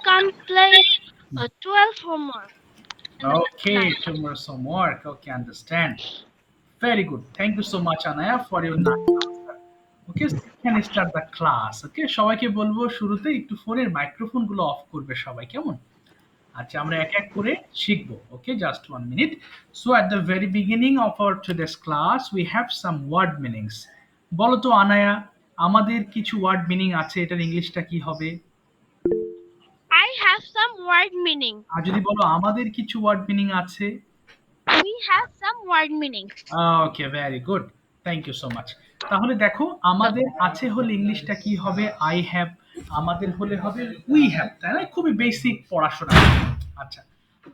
complete 12 homework in the Okay, night. tomorrow some work. Okay, understand. Very good. Thank you so much, Anaya, for your nice answer. Okay, so we can start the class. Okay, সবাইকে বলবো শুরুতে একটু ফোনের microphone গুলো of করবে সবাই, কেমন? আচ্ছা, আমরা এক এক করে শিখবো। Okay, just 1 minute. So at the very beginning of our today's class, we have some word meanings. বলো তো আনায়া, আমাদের কিছু ওয়ার্ড মিনিং আছে, এটার ইংলিশটা কি হবে? I have some word meaning. আর যদি বলো আমাদের কিছু ওয়ার্ড মিনিং আছে? We have some word meanings. Okay, very good. Thank you so much. তাহলে দেখো, আমাদের আছে হলে ইংলিশটা কি হবে? I have. আমাদের হলে হবে উই হ্যাভ, তাই না? খুবই বেসিক পড়াশোনা। আচ্ছা,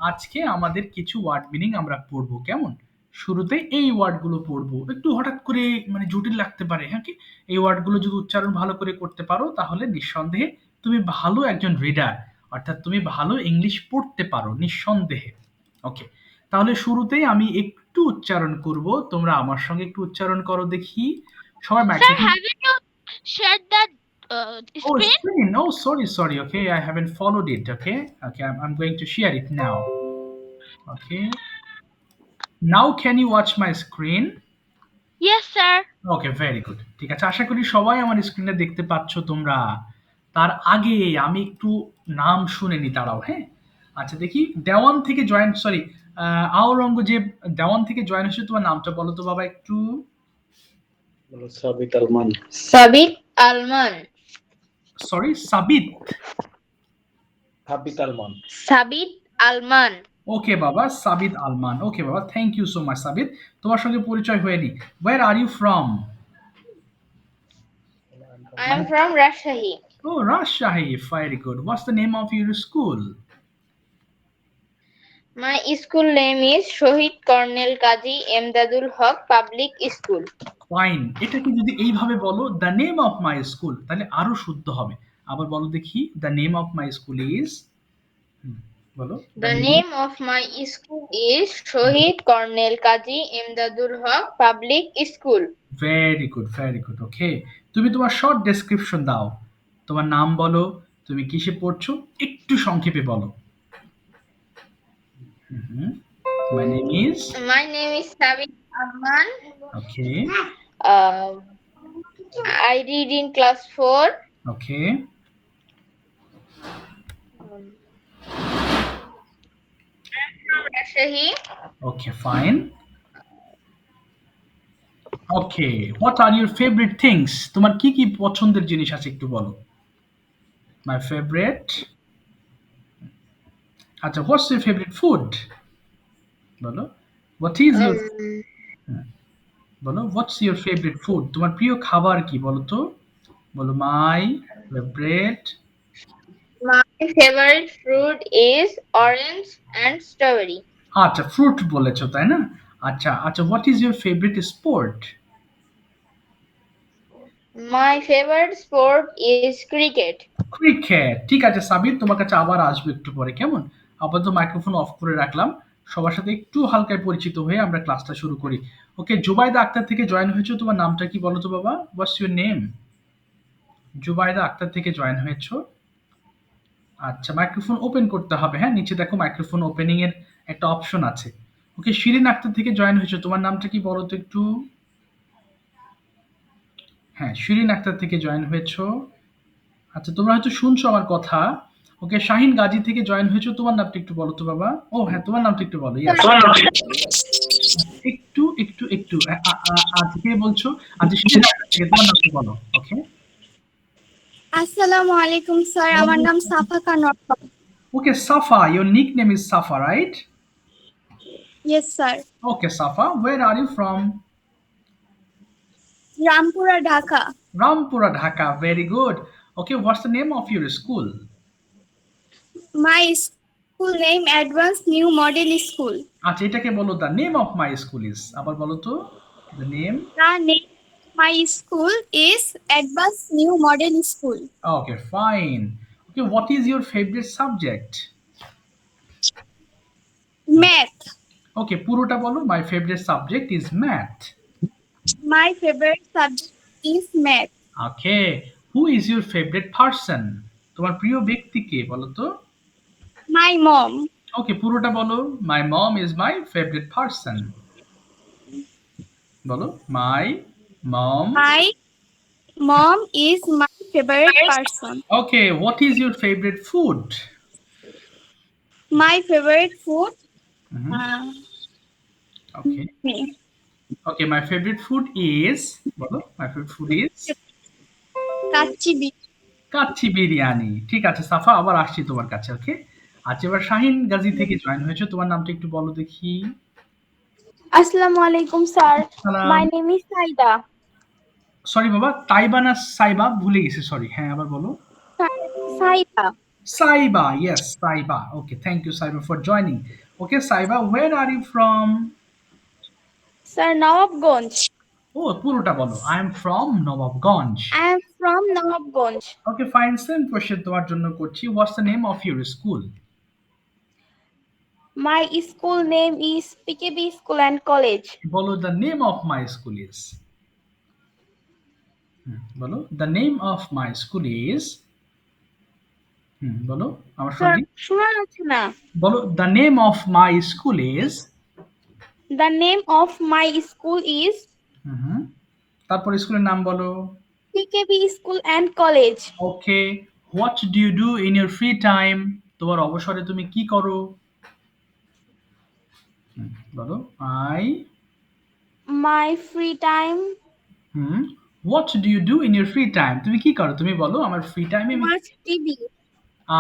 আজকে আমাদের কিছু ওয়ার্ড মিনিং আমরা পড়বো, কেমন? শুরুতে এই ওয়ার্ডগুলো পড়বো, একটু হঠাৎ করে মানে জটিল লাগতে পারে, হ্যাঁ কি? এই ওয়ার্ডগুলো যদি উচ্চারণ ভালো করে করতে পারো তাহলে নিঃসন্দেহে তুমি ভালো একজন রিডার, অর্থাৎ তুমি ভালো ইংলিশ পড়তে পারো নিঃসন্দেহে। ওকে, তাহলে শুরুতেই আমি একটু উচ্চারণ করব, তোমরা আমার সঙ্গে একটু উচ্চারণ করো দেখি। সবাই Sir, microphone. haven't you shared the Oh, screen? screen. Oh, sorry. Okay, I haven't followed it. Okay, I'm going to share it now. Okay, now can you watch my screen? Yes, sir. Okay, very good. ঠিক আছে, আশা করি সবাই আমার স্ক্রিনে দেখতে পাচ্ছ তোমরা। তার আগে আমি একটু নাম শুনে নি, দাঁড়াও, হ্যাঁ? আচ্ছা, দেখি দেওয়ান থেকে জয়েন, সরি, আওরঙ্গজেব দেওয়ান থেকে জয়েন হয়েছে, তোমার নামটা বলো তো বাবা একটু। বলো সাবিত আলমান। সাবিত আলমান। সরি, সাবিত। সাবিত আলমান। সাবিত আলমান। ওকে বাবা, সাবিত আলমান। ওকে বাবা, thank you so much Sabit. তোমার সঙ্গে পরিচয় হয়নি। Where are you from? I am from Rajshahi. ও, Rajshahi. Very good. What's the name of your school? My school name is Shohid Cornel Kazi Emdadul Haq Public School. Fine. এটাকে যদি এইভাবে বলো, the name of my school, তাহলে আরো শুদ্ধ হবে। আবার বলো দেখি, the name of my school is, বলো। The name of my school is Shohid Cornel Kazi Emdadul Haq Public School. Very good. Okay, তুমি তোমার শর্ট ডেসক্রিপশন দাও। তোমার নাম বলো, তুমি কিসে পড়ছো, একটু সংক্ষেপে বলো। My name is. My name is Sabit Alman. Okay. Uh, I read in class 4. Okay. From Rajshahi. Okay, fine. Okay, what are your favourite things? তোমার কি কি পছন্দের জিনিস আছে একটু বলো। My favourite. আচ্ছা, হোয়াটস ইউর ফেভারিট ফুড? বলো। হোয়াট ইজ ইউর, বলো হোয়াটস ইউর ফেভারিট ফুড? তোমার প্রিয় খাবার কি বলো তো? বলো my favourite. My favorite fruit is orange and strawberry. আচ্ছা, ফ্রুট বলেছো তাই না? আচ্ছা, what is your favourite sport? My favorite sport is cricket. Cricket. ঠিক আছে সাবির, তোমার কাছে আবার আসবো একটু পরে, কেমন? আপাতত মাইক্রোফোন অফ করে রাখলাম। সবার সাথে একটু হালকায় পরিচিত হয়ে আমরা ক্লাসটা শুরু করি। ওকে, জুবাইদা আক্তার থেকে জয়েন হয়েছো, তোমার নামটা কি বলো তো বাবা? What's your name? Zubaida Akter থেকে জয়েন হয়েছো। আচ্ছা, মাইক্রোফোন ওপেন করতে হবে, হ্যাঁ? নিচে দেখো মাইক্রোফোন ওপেনিং এর একটা অপশন আছে। ওকে, শিরিন আক্তার থেকে জয়েন হয়েছো, তোমার নামটা কি বলো তো একটু? হ্যাঁ, শিরিন আক্তার থেকে জয়েন হয়েছো। আচ্ছা, তোমরা হয়তো শুনছো আমার কথা। ওকে, শাহিন গাজী থেকে জয়েন হয়েছো, তোমার নামটা একটু বলো তো বাবা। ও হ্যাঁ, তোমার নামটা একটু বলো। ইয়াস, একটু আজকে বলছো। আচ্ছা, শিরিন আক্তার থেকে তোমার নামটা বলো। ওকে। আসসালামু আলাইকুম স্যার, আমার নাম সাফা কানোর। ওকে, সাফা, your nickname is Safa, right? Yes sir. Okay, Safa, where are you from? Rampura, Dhaka. Rampura, Dhaka. Very good. Okay, what's the name of your school? My school name advance new model school. আচ্ছা, এটাকে বলো the name of my school is. আবার বলো তো, the name. The name my school is advance new model school. Okay, fine. Okay, what is your favorite subject? Math. Okay, পুরোটা বলো। My favorite subject is math. My favourite subject is math. Okay, who is your favorite person? তোমার প্রিয় ব্যক্তি কে বলো তো? My mom. Okay, পুরোটা বলো। My mom is my favourite person. বলো, my mom. My mom is my favorite person. Okay, what is your favourite food? My favorite food. Uh, okay okay, my favourite food is, বলো, my favourite food is kacchi kacchi biryani. ঠিক আছে সাফা, আবার আসছি তোমার কাছে। ওকে, আচ্ছা এবার শাহিন গাজী থেকে জয়েন হয়েছে, তোমার নামটা একটু বলো দেখি। Assalamu alaikum, sir. সালাম। My name is Saida. Sorry বাবা, তাইবা না সাইবা, ভুলে গেছি, সরি। হ্যাঁ আবার বলো। Saida. Saiba, yes Saiba. Okay, thank you Saiba for joining. Okay Saiba, where are you from? Sir, Nawabganj. ও, পুরোটা বলো। I am from Nawabganj. I am from Nawabganj. Okay fine, same question তোমার জন্য করছি। What's the name of your school? My school name is PKB School and College. বলো, the name of my school is. বলো, the name of my school is. বলো আমার Sir, সঙ্গে। শোনা যাচ্ছে না। বলো, the name of my school is. The name of my school is তারপর স্কুলের নাম বলো। PKB School and College. Okay, what do you do in your free time? তোমার অবসরে তুমি কি করো? বলো, I. My free time, what do you do in your free time? তুমি কি করো? তুমি বলো, আমার ফ্রি টাইমে আমি। watch TV.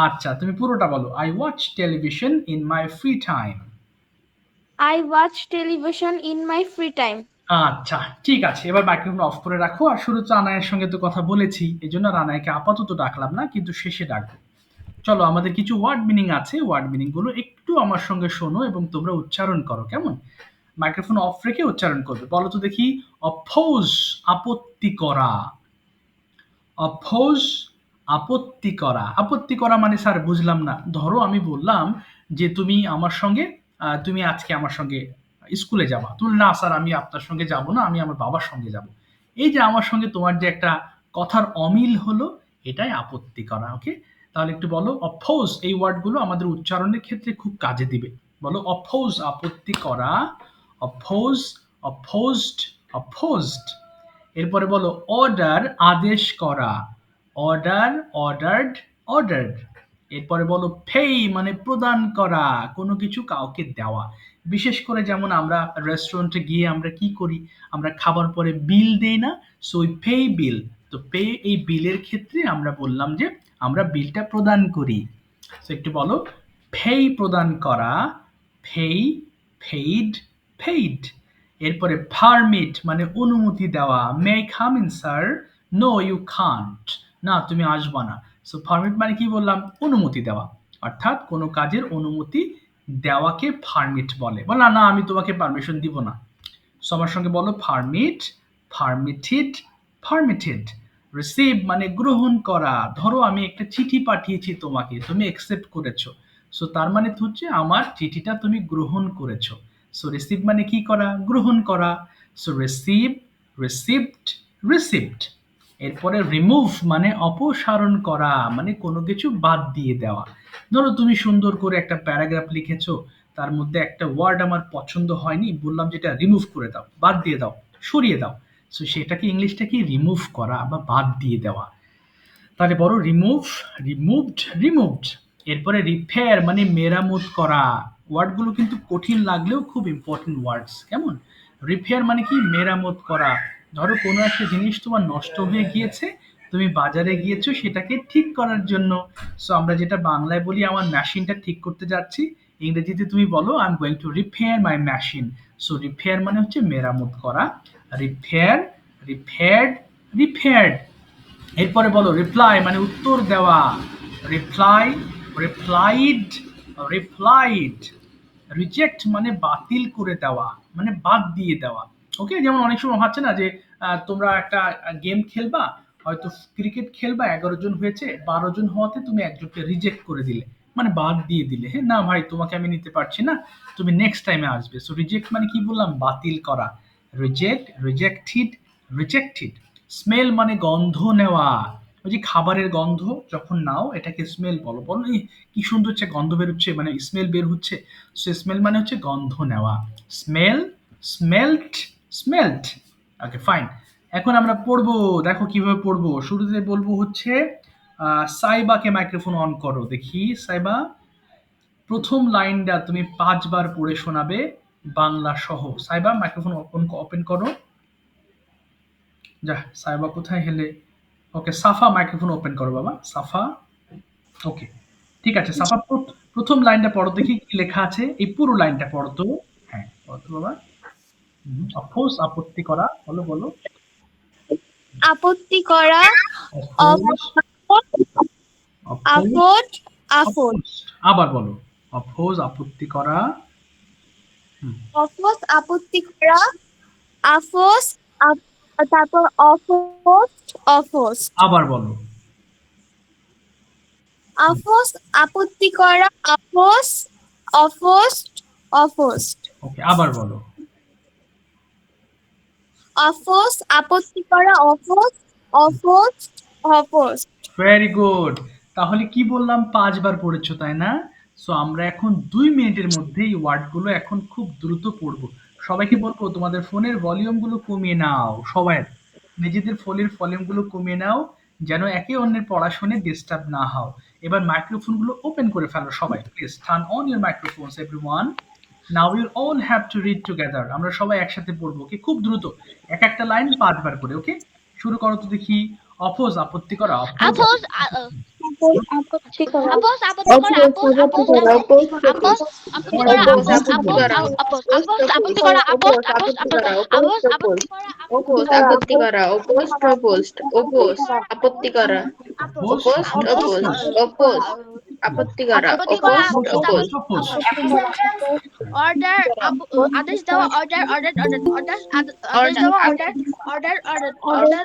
আচ্ছা, তুমি পুরোটা বলো। I watch television in my free time. I watch television in my free time. আচ্ছা ঠিক আছে, এবার মাইক্রোফোন অফ করে রাখো। আর শুরুতে আনায়ের সঙ্গে তো কথা বলেছি, এই জন্য রানায়াকে আপাতত ডাকলাম না, কিন্তু শেষে ডাকবো। চলো, আমাদের কিছু ওয়ার্ড মিনিং আছে, ওয়ার্ড মিনিং গুলো একটু আমার সঙ্গে শোনো এবং তোমরা উচ্চারণ করো, কেমন? মাইক্রোফোন অফ রেখে উচ্চারণ করবে। বলো তো দেখি। অপোজ, আপত্তি করা। অপোজ, আপত্তি করা। আপত্তি করা মানে স্যার বুঝলাম না। ধরো আমি বললাম যে তুমি আমার সঙ্গে তুমি আজকে আমার সঙ্গে স্কুলে যাবা, তুমি না স্যার আমি আপনার সঙ্গে যাব না, আমি আমার বাবার সঙ্গে যাব। এই যে আমার সঙ্গে তোমার যে একটা কথার অমিল হলো, এটাই আপত্তি করা। ওকে, তাহলে একটু বলো অপোজ। এই ওয়ার্ডগুলো আমাদের উচ্চারণের ক্ষেত্রে খুব কাজে দিবে। বলো অপোজ, আপত্তি করা। Oppose, opposed, opposed. এরপরে বলো অর্ডার, আদেশ করা। অর্ডার, অর্ডারড, অর্ডারড। এরপরে বলো পেই মানে প্রদান করা, কোনো কিছু কাউকে দেওয়া। বিশেষ করে যেমন আমরা রেস্টুরেন্টে গিয়ে আমরা কি করি, আমরা খাবার পরে বিল দেই না? সো ওই পে বিল। তো পে, এই বিলের ক্ষেত্রে আমরা বললাম যে আমরা বিলটা প্রদান করি। সো একটু বলো পেই, প্রদান করা। Pay, paid, paid. এরপরে পারমিট মানে অনুমতি দেওয়া। May I come in sir? No you can't, না তুমি আসবা না। সো পারমিট মানে কি বললাম? অনুমতি দেওয়া, অর্থাৎ কোনো কাজের অনুমতি দেওয়াকে পারমিট বলে। বল না, না আমি তোমাকে পারমিশন দিব না। সো আমার সঙ্গে বলো পারমিট, পারমিটেড, পারমিটেড। রিসিভ মানে গ্রহণ করা। ধরো আমি একটা চিঠি পাঠিয়েছি তোমাকে, তুমি অ্যাকসেপ্ট করেছো। সো তার মানে হচ্ছে আমার চিঠিটা তুমি গ্রহণ করেছো। সো রিসিভ মানে কি করা? গ্রহণ করা। So receive, received, received. এরপরে রিমুভ মানে অপসারণ করা, মানে কোনো কিছু বাদ দিয়ে দেওয়া। ধরো তুমি সুন্দর করে একটা প্যারাগ্রাফ লিখেছো, তার মধ্যে একটা ওয়ার্ড আমার পছন্দ হয়নি, বললাম যেটা রিমুভ করে দাও, বাদ দিয়ে দাও, সরিয়ে দাও। সো সেটাকে ইংলিশটা কি? রিমুভ করা বা বাদ দিয়ে দেওয়া। তাহলে বড় রিমুভ, রিমুভড, রিমুভড। এরপরে রিপেয়ার মানে মেরামত করা। ওয়ার্ডগুলো কিন্তু কঠিন লাগলেও খুব ইম্পর্টেন্ট ওয়ার্ডস, কেমন? রিপেয়ার মানে কি? মেরামত করা। ধরো কোনো একটা জিনিস তোমার নষ্ট হয়ে গিয়েছে, তুমি বাজারে গিয়েছো সেটাকে ঠিক করার জন্য। সো আমরা যেটা বাংলায় বলি আমার মেশিনটা ঠিক করতে যাচ্ছি, ইংরেজিতে তুমি বলো I am going to repair my machine. So repair মানে হচ্ছে মেরামত করা। Repair, repaired, repaired. এরপরে বলো রিপ্লাই মানে উত্তর দেওয়া। Reply, replied, replied. রিজেক্ট মানে বাতিল করে দেওয়া, মানে বাদ দিয়ে দেওয়া। ওকে, যেমন অনেক সময় হচ্ছে না যে তোমরা একটা গেম খেলবা, হয়তো ক্রিকেট খেলবা, 11 জন হয়েছে, 12 জন হওয়াতে তুমি একজনকে রিজেক্ট করে দিলে, মানে বাদ দিয়ে দিলে। হ্যাঁ, না ভাই তোমাকে আমি নিতে পারছি না, তুমি নেক্সট টাইমে আসবে। সো রিজেক্ট মানে কি বললাম? বাতিল করা। Reject, rejected, rejected. স্মেল মানে গন্ধ নেওয়া। ওই যে খাবারের গন্ধ যখন নাও এটাকে স্মেল বলো। বলো এই কি সুন্দর হচ্ছে গন্ধ বের হচ্ছে, মানে স্মেল বের হচ্ছে। সো স্মেল মানে হচ্ছে গন্ধ নেওয়া। Smell, smelled, smelled. Okay fine. এখন আমরা পড়বো, দেখো কিভাবে পড়বো। শুরুতে বলবো হচ্ছে সাইবাকে মাইক্রোফোন অন করো, দেখি সাইবা প্রথম লাইনটা তুমি 5 বার পড়ে শোনাবে বাংলা সহ। সাইবা মাইক্রোফোন ওপেন করো। যা সাইবা কোথায় হেলে। ওকে সাফা মাইক্রোফোন ওপেন করো বাবা, সাফা। ওকে ঠিক আছে সাফা, প্রথম লাইনটা পড়ো দেখি কি লেখা আছে, এই পুরো লাইনটা পড়ো তো। হ্যাঁ পড়ো তো বাবা। অফোর্স আপত্তি করা, বলো বলো। আপত্তি করা, অফোর্স, আপদ, আপদ, আবার বলো। অফোর্স আপত্তি করা। অফোস আপত্তি করা, আফোস, তারপর অফোস, অফোস, আবার বলো। আফোস আপত্তি করা, আফোস, অফোস, অফোস, ওকে আবার বলো। অফোস আপত্তি করা, অফোস, অফোস, অফোস। Very good. তাহলে কি বললাম 5 বার পড়েছো তাই না? সো আমরা এখন 2 মিনিটের মধ্যে এই ওয়ার্ডগুলো এখন খুব দ্রুত পড়বো। সবাইকে বলবো তোমাদের ফোনের ভলিউমগুলো কমিয়ে নাও, সবাই নিজেদের ফোনের ভলিউমগুলো কমিয়ে নাও, যেন একে অন্যের পড়া শুনে ডিস্টার্ব না হও। এবার মাইক্রোফোনগুলো ওপেন করে ফেলো সবাই, please turn on your মাইক্রোফোনস everyone. Now will all have to read together. আমরা সবাই একসাথে পড়বো, ওকে? খুব দ্রুত, এক একটা লাইন 5 বার করে, ওকে? শুরু করো তো দেখি। অপোজ আপত্তি করা, অপোজ Oppose, আপত্তি করা, oppose, আপত্তি করা, oppose, oppose, oppose, আপত্তি করা, Oppose, oppose, আপত্তি oppose, করা, oppose, oppose, আপত্তি করা, oppose, oppose, oppose, আপত্তি করা, Oppose, আপত্তি করা, opposed, opposed, oppose, আপত্তি করা, অপোজ, opposed, opposed, oppose, আপত্তি করা, আপত্তি করা, opposed, oppose, opposed, order, আদেশ দেওয়া, order, order, order, order, আদেশ দেওয়া, order, order, order, order,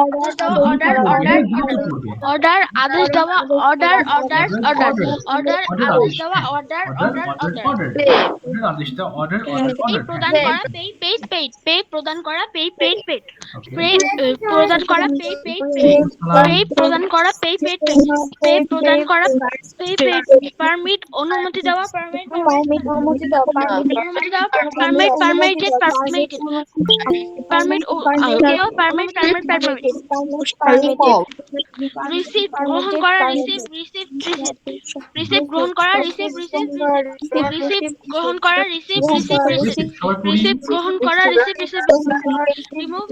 আদেশ দেওয়া, order, order, order, আদেশ দেওয়া, order, order, order, order, আদেশ দেওয়া, order, order, order, আদেশ দাও, অর্ডার, অর্ডার, pay অর্ডার। প্রদান করা, pay, paid, paid, pay প্রদান করা, pay, paid, paid, pay প্রদান করা, pay, paid, paid, pay প্রদান করা, pay, paid, paid, pay প্রদান করা, pay, paid, permit অনুমতি দেওয়া, permit, অনুমতি দাও, অনুমতি দেওয়া, permit, permitted, permitted, permit, দেওয়া, permit, permit, permit, receive গ্রহণ করা, receive, receive, receive, receive গ্রহণ করা, receive, receive, receive গ্রহণ করা, receive, receive, receive, সবাই পড়ি। receive গ্রহণ করা, receive, receive, remove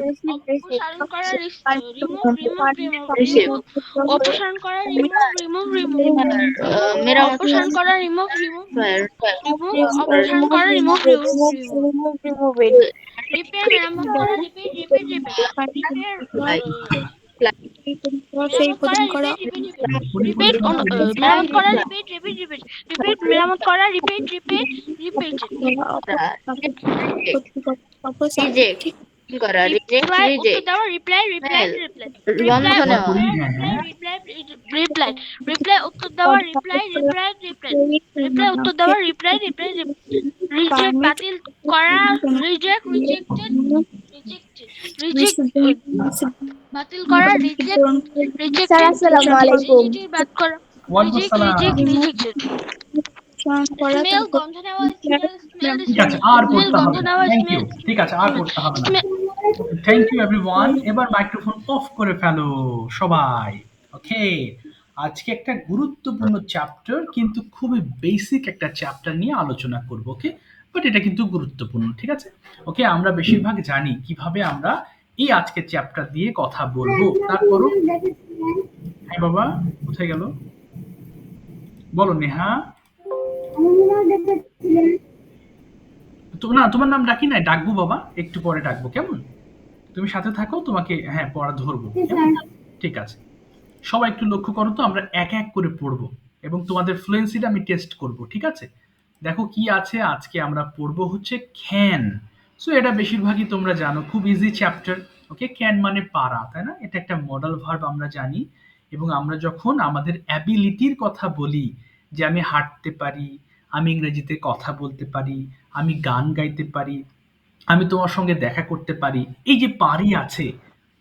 অপসারণ করা, remove, remove, remove, অপসারণ করা, remove, remove, remove, মেরামত অপসারণ করা, remove, remove, fire, remove, অপসারণ করা, remove, remove, repair মেরামত করা, repair, repair, repair, repair, সেই মেরামত করা, প্রদান করা, repeat, মেরামত করা, repeat, repeat, repeat, repeat, মেরামত করা, repeat, repeat, repeat, reject করা, reject, reply, উত্তর reject, দেওয়া, reply, reply, reply, বন্ধ reply, নেওয়া, reply, reply, reply, উত্তর দেওয়া, reply, reply, reply, reply, উত্তর দেওয়া, reply, reply, reject, বাতিল করা, reject, rejected, rejected, reject, বাতিল করা, reject, rejected, আসসালামু আলাইকুম। rejected, বাদ করা, ওয়ালাইকুম reject, আসসালাম। reject, rejected, smell, গন্ধ নেওয়া, smell, smell, ঠিক আছে আর smell, পড়তে গন্ধ হবে না, নেওয়া, থ্যাংক ইউ। smell, ঠিক আছে আর পড়তে হবে না। smell, thank you everyone. এবার মাইক্রোফোন অফ করে ফেলো সবাই, ওকে? আজকে একটা গুরুত্বপূর্ণ চ্যাপ্টার, কিন্তু খুবই বেসিক একটা চ্যাপ্টার নিয়ে আলোচনা করব, ওকে? বাট এটা কিন্তু গুরুত্বপূর্ণ, ঠিক আছে? ওকে, আমরা বেশিরভাগ জানি কিভাবে আমরা এই আজকের চ্যাপ্টার দিয়ে কথা বলবো। তারপরও হ্যাঁ বাবা কোথায় গেল, বলো নেহা। না তোমার নাম ডাকি নাই, ডাকবো বাবা, একটু পরে ডাকবো, কেমন? তুমি সাথে থাকো, তোমাকে হ্যাঁ পড়া ধরবো, কেমন? ঠিক আছে। সবাই একটু লক্ষ্য করো তো, আমরা এক এক করে পড়বো এবং তোমাদের ফ্লুয়েন্সিটা আমি টেস্ট করব, ঠিক আছে? দেখো কি আছে। আজকে আমরা পড়বো হচ্ছে ক্যান। সো এটা বেশিরভাগই তোমরা জানো, খুব ইজি চ্যাপ্টার, ওকে? ক্যান মানে পারা, তাই না? এটা একটা মডাল ভার্ব আমরা জানি। এবং আমরা যখন আমাদের অ্যাবিলিটির কথা বলি, যে আমি হাঁটতে পারি, আমি ইংরেজিতে কথা বলতে পারি, আমি গান গাইতে পারি, আমি তোমার সঙ্গে দেখা করতে পারি, এই যে পারি আছে,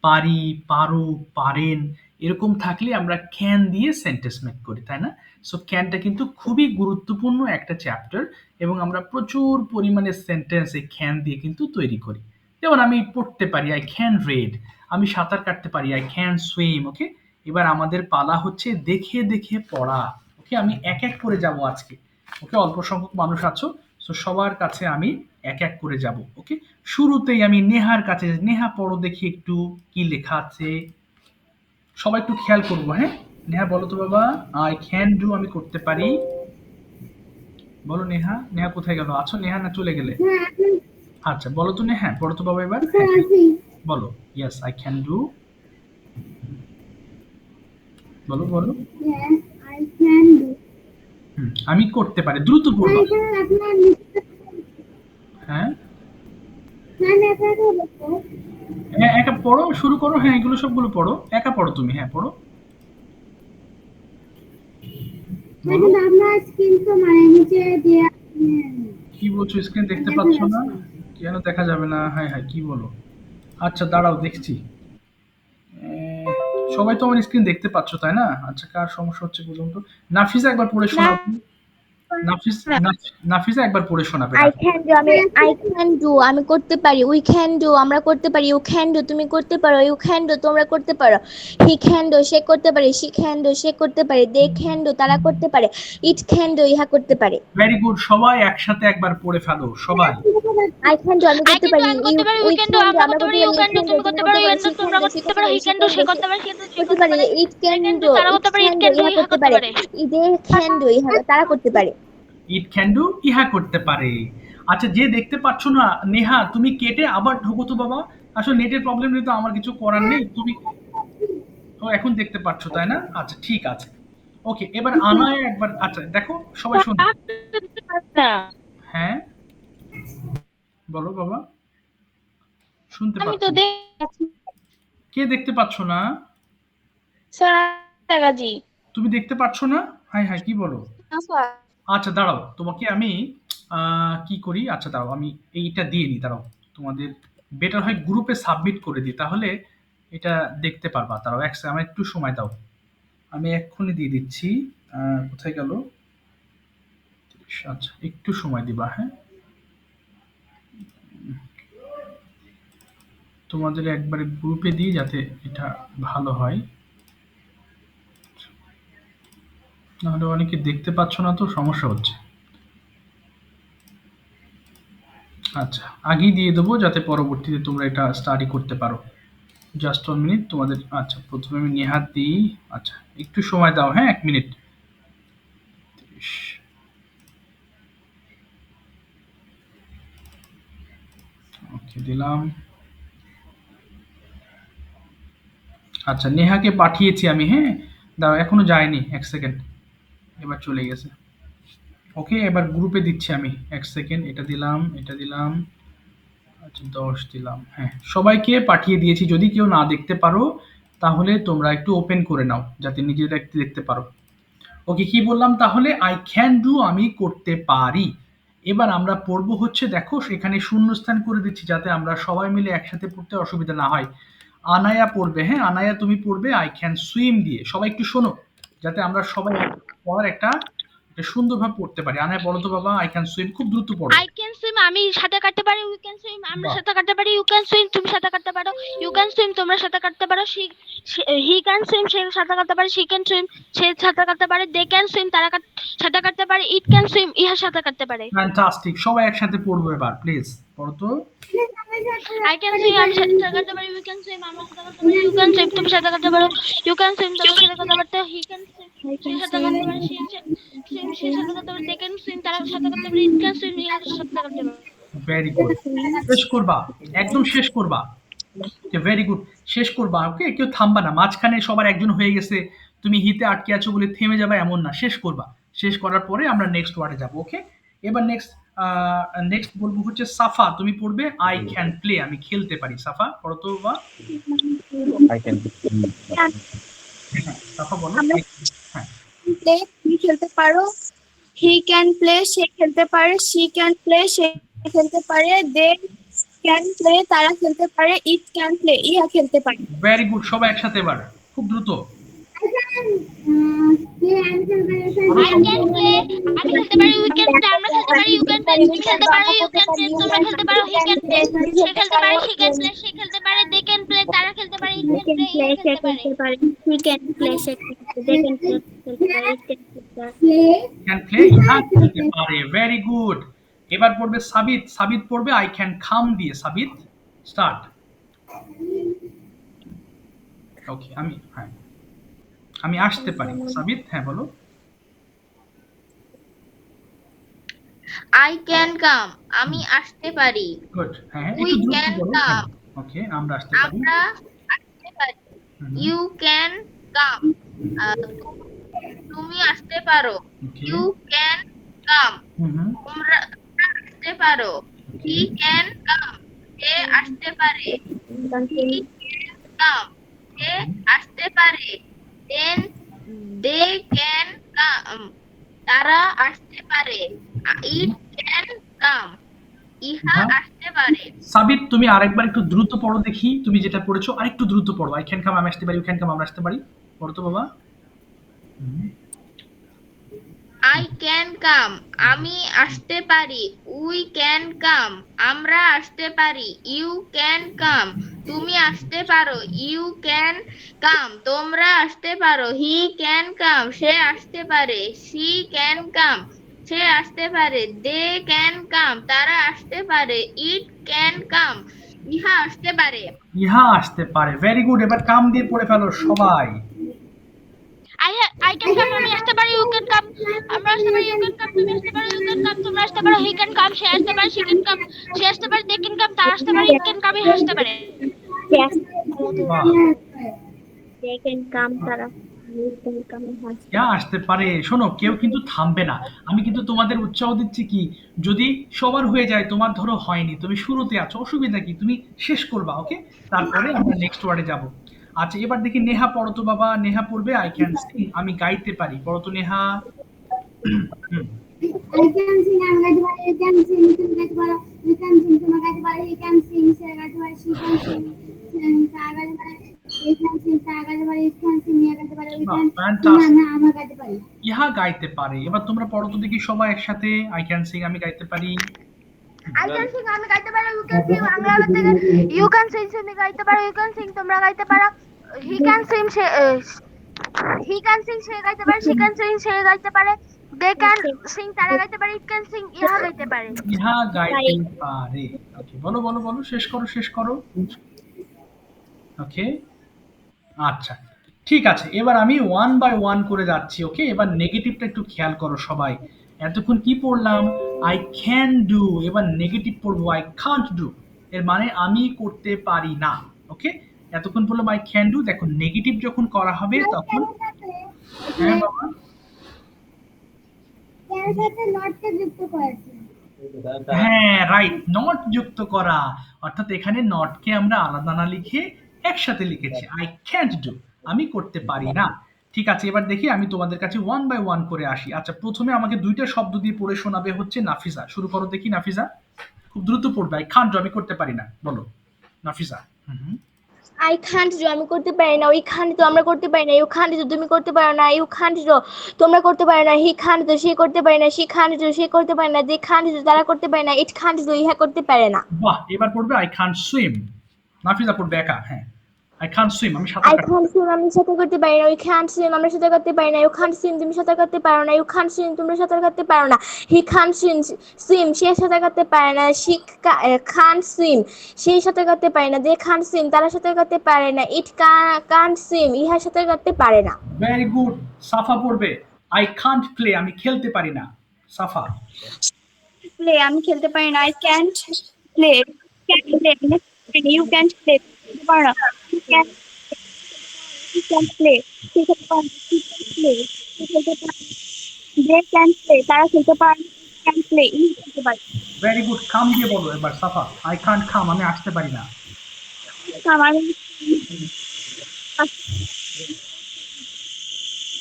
পারি, পারো, পারেন, এরকম থাকলে আমরা ক্যান দিয়ে সেন্টেন্স মেক করি, তাই না? সো ক্যানটা কিন্তু খুবই গুরুত্বপূর্ণ একটা চ্যাপ্টার এবং আমরা প্রচুর পরিমাণে সেন্টেন্স এই ক্যান দিয়ে কিন্তু তৈরি করি। যেমন আমি পড়তে পারি, আই ক্যান রিড, আমি সাঁতার কাটতে পারি, আই ক্যান সুইম। ওকে, এবার আমাদের পালা হচ্ছে দেখে দেখে পড়া। ওকে, আমি এক এক করে যাব আজকে। ওকে, অল্প সংখ্যক মানুষ আছো, সো সবার কাছে আমি এক এক করে যাব। ওকে, শুরুতেই আমি নেহার কাছে, নেহা পড়ো দেখি একটু কি লেখা আছে, সবাই একটু খেয়াল করবো। হ্যাঁ, নেহা বলো তো বাবা, আই ক্যান ডু, আমি করতে পারি। বলো নেহা, নেহা কোথায় গেল? আছো নেহা না চলে গেলে? আচ্ছা বলো তো নেহা, পড়ো তো বাবা এবার। হ্যাঁ, বলো। Yes, I can do. বলো বলো। আমি করতে পারি, দ্রুত পড়বা। হ্যাঁ হ্যাঁ, একা পড়ো, শুরু করো। হ্যাঁ, এগুলো সবগুলো পড়ো, একা পড়ো তুমি। হ্যাঁ পড়ো, বলো। কি বলছো? স্ক্রিন দেখতে পাচ্ছ না? কেন দেখা যাবে না? হ্যাঁ হ্যাঁ, কি বলো? আচ্ছা দাঁড়াও, দেখছি। সবাই তো আমার স্ক্রিন দেখতে পাচ্ছ, তাই না? আচ্ছা, কার সমস্যা হচ্ছে বলুন তো। নাফিসা একবার পড়ে শোনাও। নাফিসা একবার পড়ে শোনাবে। I can do, I can do, আমি করতে পারি। We can do, আমরা করতে পারি। You can do, তুমি করতে পারো। You can do, তোমরা করতে পারো। He can do, সে করতে পারে। She can do, সে করতে পারে। They can do, তারা করতে পারে। It can do, ইহা করতে পারে। ভেরি গুড, সবাই একসাথে একবার পড়ে ফেলো সবাই। I can do, আমি I করতে can do, পারি। আমি করতে পারি। We can do, আমরা করতে পারি। You can do, তুমি করতে পারো। You can do, তোমরা করতে পারো। He can do, সে করতে পারে। She can do, সে করতে পারে। It can They can do, do, তারা করতে পারে। It can do, ইহা ইহা করতে পারে। They can do, ইহা তারা করতে পারে। ইট ক্যান ডু, ইহা করতে পারে। আচ্ছা, যে দেখতে পাচ্ছ না, নেহা তুমি কেটে আবার ঢোকো তো বাবা। আসলে নেটের প্রবলেম নেই তো, আমার কিছু করার নেই। তুমি তো এখন দেখতে পাচ্ছ, তাই না? আচ্ছা ঠিক আছে। ওকে, এবার আনায় একবার। আচ্ছা দেখো সবাই শুনো। হ্যাঁ বলো বাবা, শুনতে আমি পাচ্ছ তো না? কে দেখতে পাচ্ছ না? গাজী। তুমি দেখতে পাচ্ছ না? হাই হাই, কি বলো? আচ্ছা দাঁড়াও, তোমাকে আমি কি করি, আচ্ছা দাঁড়াও আমি এইটা দিয়ে নিই। দাঁড়াও, তোমাদের বেটার হয় গ্রুপে সাবমিট করে দিই, তাহলে এটা দেখতে পারবা। দাঁড়াও আমার একটু সময় দাও, আমি এক্ষুনি দিয়ে দিচ্ছি। কোথায় গেল? আচ্ছা একটু সময় দিবা। হ্যাঁ, তোমাদের একবারে গ্রুপে দিই যাতে এটা ভালো হয়, নাহলে অনেকে দেখতে পাচ্ছ না তো সমস্যা হচ্ছে। আচ্ছা, আগেই দিয়ে দেবো যাতে পরবর্তীতে তোমরা এটা স্টাডি করতে পারো। জাস্ট 1 মিনিট তোমাদের। আচ্ছা, প্রথমে আমি নেহাত দিই। আচ্ছা একটু সময় দাও। হ্যাঁ, 1 মিনিট। ওকে, দিলাম। আচ্ছা, নেহাকে পাঠিয়েছি আমি। হ্যাঁ দাঁড়াও, এখনো যায়নি, 1 সেকেন্ড। এবার চলে গেছে। ওকে, এবার গ্রুপে দিচ্ছি আমি। 1 সেকেন্ড, এটা দিলাম, এটা দিলাম। আচ্ছা 10 দিলাম। হ্যাঁ, সবাইকে পাঠিয়ে দিয়েছি। যদি কেউ না দেখতে পারো তাহলে তোমরা একটু ওপেন করে নাও যাতে নিজেরা একটু দেখতে পারো। ওকে, কি বললাম তাহলে? আই ক্যান ডু, আমি করতে পারি। এবার আমরা পড়বো হচ্ছে, দেখো সেখানে শূন্যস্থান করে দিচ্ছি যাতে আমরা সবাই মিলে একসাথে পড়তে অসুবিধা না হয়। আনায়া পড়বে। হ্যাঁ, আনায়া তুমি পড়বে আই ক্যান সুইম দিয়ে। সবাই একটু শোনো যাতে আমরা সবাই পড়ার একটা সুন্দরভাবে পড়তে পারি। আনায়া বলো তো বাবা, আই ক্যান সুইম, খুব দ্রুত পড়ো। I can swim, আমি সাঁতার কাটতে পারি। We can swim, আমরা বাহ, সাঁতার কাটতে পারি। You can swim, তুমি সাঁতার কাটতে পারো। You can swim, তোমরা সাঁতার কাটতে পারো। He can swim, সে সাঁতার কাটতে পারে। She can swim, সে সাঁতার কাটতে পারে। They can swim, তারা সাঁতার কাটতে পারে। It can swim, ইহা সাঁতার কাটতে পারে। ফ্যান্টাস্টিক, সবাই একসাথে পড়বো এবার প্লিজ। পড়ো তো। I can swim, আমি সাঁতার কাটতে পারি। We can swim, আমরা সাঁতার কাটতে পারি। You can swim, তুমি সাঁতার কাটতে পারো। You can swim, তোমরা সাঁতার কাটতে পারো। He can swim, সে সাঁতার কাটতে পারে। সে সাঁতার কাটতে পারে। They can swim, তারা সাঁতার কাটতে পারে। It can swim, ইহা সাঁতার কাটতে পারে। ভেরি গুড, শেষ করবা, একদম শেষ করবা। ভেরি গুড, শেষ করবা। ওকে, কেউ থামবা না। মাঝখানে সবার একজন হয়ে গেছে, তুমি হিতে আটকে আছো বলে থেমে যাবে এমন না, শেষ করবা। শেষ করার পরে আমরা নেক্সট ওয়ার্ডে যাবো। ওকে, এবার নেক্সট বলবো হচ্ছে সাফা, তুমি পড়বে আই ক্যান প্লে, আমি খেলতে পারি। সাফা পড়ো তো বাবা। I can. হ্যাঁ, সাফা বলো। আমরা হ্যাঁ, প্লে, তুমি খেলতে পারো। হি ক্যান প্লে, সে খেলতে পারে। শি ক্যান প্লে, সে খেলতে পারে। দে ক্যান প্লে, তারা খেলতে পারে। ইট ক্যান প্লে, ইহা খেলতে পারে। ভেরি গুড, সবাই একসাথে এবার খুব দ্রুত। I can play, আমি খেলতে পারি, we can play, আমরা খেলতে পারি, you can play, তুমি খেলতে পারো, you can play, তোমরা খেলতে পারো, he can play, সে খেলতে পারে, she can play, সে খেলতে পারে, they can play, তারা খেলতে পারে, it can play, ইহা খেলতে পারে। he can play she can play they can play can play, ইহা খেলতে পারে। Very good. এবার পড়বে সাবিত। সাবিত পড়বে আই ক্যান কাম দিয়ে। সাবিত স্টার্ট। ওকে, আমি আসতে পারি। সাবিত হ্যাঁ বলো। I can come, আমি আসতে পারি। গুড। হ্যাঁ We একটু দ্রুত can বলো। come, ওকে, আমরা আসতে পারি। আমরা আসতে পারি। হুম, You can come, তুমি আসতে পারো। ওকে। You can come, হুম, তোমরা আসতে পারো। ওকে। He can come, সে আসতে পারে। He can come, সে আসতে পারে। Then they can come, তারা আসতে পারে। It can come, ইহা হ্যাঁ। আসতে পারে। সাবিত তুমি আরেকবার একটু দ্রুত পড়ো দেখি, তুমি যেটা পড়েছো আরেকটু দ্রুত পড়ো। আই ক্যান কাম আমি আসতে পারি, ইউ ক্যান কাম আমরা আসতে পারি। পড়ো তো বাবা। I can come, আমি আসতে পারি। We can come, আমরা আসতে পারি। You can come, তুমি আসতে পারো। You can come, তোমরা আসতে পারো। He can come, সে আসতে পারে। She can come, সে আসতে পারে। They can come, তারা আসতে পারে। It can come, ইহা আসতে পারে। ইহা আসতে পারে। Very good. এবার কাম দিয়ে পড়ে ফেলো সবাই। I can come, আমি আসতে পারি, you can come, আমরা আসতে পারি, you can come, তুমি আসতে পারো, you can come, তোমরা আসতে পারো, he can come, সে আসতে পারে, she can come, সে আসতে পারে, they can come, তারা আসতে পারে, it can come, ইহা আসতে পারে। বাহ, they can come তারা you can come ইহা আসতে পারে। শোনো, কেউ কিন্তু থামবে না। আমি কিন্তু তোমাদের উৎসাহ দিচ্ছি কি, যদি সবার হয়ে যায়, তোমার ধরো হয়নি, তুমি শুরুতে আছো, অসুবিধা কি, তুমি শেষ করবা। ওকে, তারপরে আমরা নেক্সট ওয়ার্ডে যাব। আচ্ছা, এবার দেখি নেহা পড়ো তো বাবা। নেহা পড়বে আই ক্যান সিং, আমি গাইতে পারি। পড়ো তো নেহা। হুম, I can sing, I'm going to buy, you can sing, তুমি গাইতে পারো, you can sing, তোমার গাইতে পারো, he can sing, সে গাইতে পারে, she can sing, তারা গাইতে পারে, he can sing, তারা গাইতে পারে, it can sing, ইয়া গাইতে পারে, we বাহ, can fantastic। না আমরা গাইতে পারি। ইহা গাইতে পারে। এবার তোমরা পড়ো তো দেখি সবাই একসাথে। আই ক্যান সিং, আমি গাইতে পারি। I can sing, আমি গাইতে পারি, you can sing, বাংলা থেকে you can sing, তুমি গাইতে পারো, you can sing, তোমরা গাইতে পারো, he can sing, he can sing, সে গাইতে পারে, she can sing, সে গাইতে পারে, they can sing, তারা গাইতে পারে, it can sing, ইহা গাইতে পারে। ইহা গাইতে পারে। ওকে, বলো বলো বলো, শেষ করো শেষ করো। ওকে, আচ্ছা ঠিক আছে। এবার আমি ওয়ান বাই ওয়ান করে যাচ্ছি। ওকে, এবার নেগেটিভটা একটু খেয়াল করো সবাই। এতক্ষণ কি পড়লাম? I can do. এবার নেগেটিভ পড়বো আই কান্ট ডু। এর মানে আমি করতে পারি না। ওকে, এতক্ষণ বললাম আই ক্যান ডু। দেখো নেগেটিভ যখন করা হবে তখন, হ্যাঁ বাবা, এর সাথে নটকে যুক্ত করেছে। হ্যাঁ রাইট, নট যুক্ত করা। অর্থাৎ এখানে নটকে আমরা আলাদা না লিখে একসাথে লিখেছি। আই ক্যান্ট ডু, আমি করতে পারি না। ঠিক আছে, এবার দেখি আমি তোমাদের কাছে ওয়ান বাই ওয়ান করে আসি। আচ্ছা, প্রথমে আমাকে দুইটা শব্দ দিয়ে পড়ে শোনাবে হচ্ছে নাফিসা। শুরু করো দেখি নাফিসা, খুব দ্রুত পড়বে। আই কান্ট ডু, আমি করতে পারি না, বলো নাফিসা। I can't do, আমি করতে পারি না। We can't do, আমরা করতে পারি না। You can't do, তুমি করতে পারো না। You can't do, তোমরা করতে পারো না। He can't do, সে করতে পারে না। She can't do, সে করতে পারে না। They can't do, তারা করতে পারে না। It can't do, ইহা করতে পারে না। বাহ, এবার পড়বে আই কান্ট সুইম। নাফিসা পড়বে একা। হ্যাঁ, আই কান্ট সুইম, আমি সাঁতার I কাটতে can't swim, আমি সাঁতার কাটতে পারি না। We can't swim, আমরা সাঁতার কাটতে পারি না। You can't swim, তুমি সাঁতার কাটতে পারো না। You can't swim, তোমরা সাঁতার কাটতে পারো না। He can't swim, সে সাঁতার কাটতে পারে না। She can't swim, সে সাঁতার কাটতে পারে না। They can't swim, তারা সাঁতার কাটতে পারে না। It can't swim, ইহা সাঁতার কাটতে পারে না। Very good. সাফা পড়বে আই কান্ট প্লে, আমি খেলতে পারি না। সাফা। play আমি খেলতে পারি না I can't play you can't play পারো না you can't play খেলতে পারো they can't play তারা খেলতে পারে can play খেলতে পারে ভেরি গুড। কাম দিয়ে বলো এবার সাফা। আই কান্ট কাম, আমি আসতে পারি না। আমার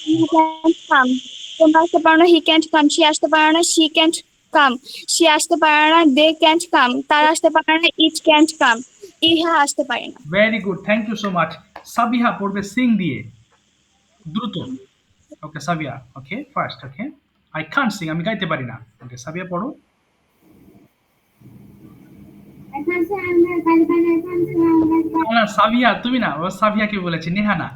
he can't come তোমরা আসতে পারো না he can't come সে আসতে পারে না she can't come সে আসতে পারে না they can't come তারা আসতে পারে না it can't come ইহা আসতে পারে না। Very good, thank you so much. Sabiha পড়বে সিং দিয়ে, দ্রুত। Okay Sabiya, okay first, okay I can't sing, আমি গাইতে পারি না। ওকে সাবিয়া পড়ো। I can't say I'm not I can't say I'm not না সাবিয়া তুমি না, ও সাবিয়াকে বলেছে, নেহা না,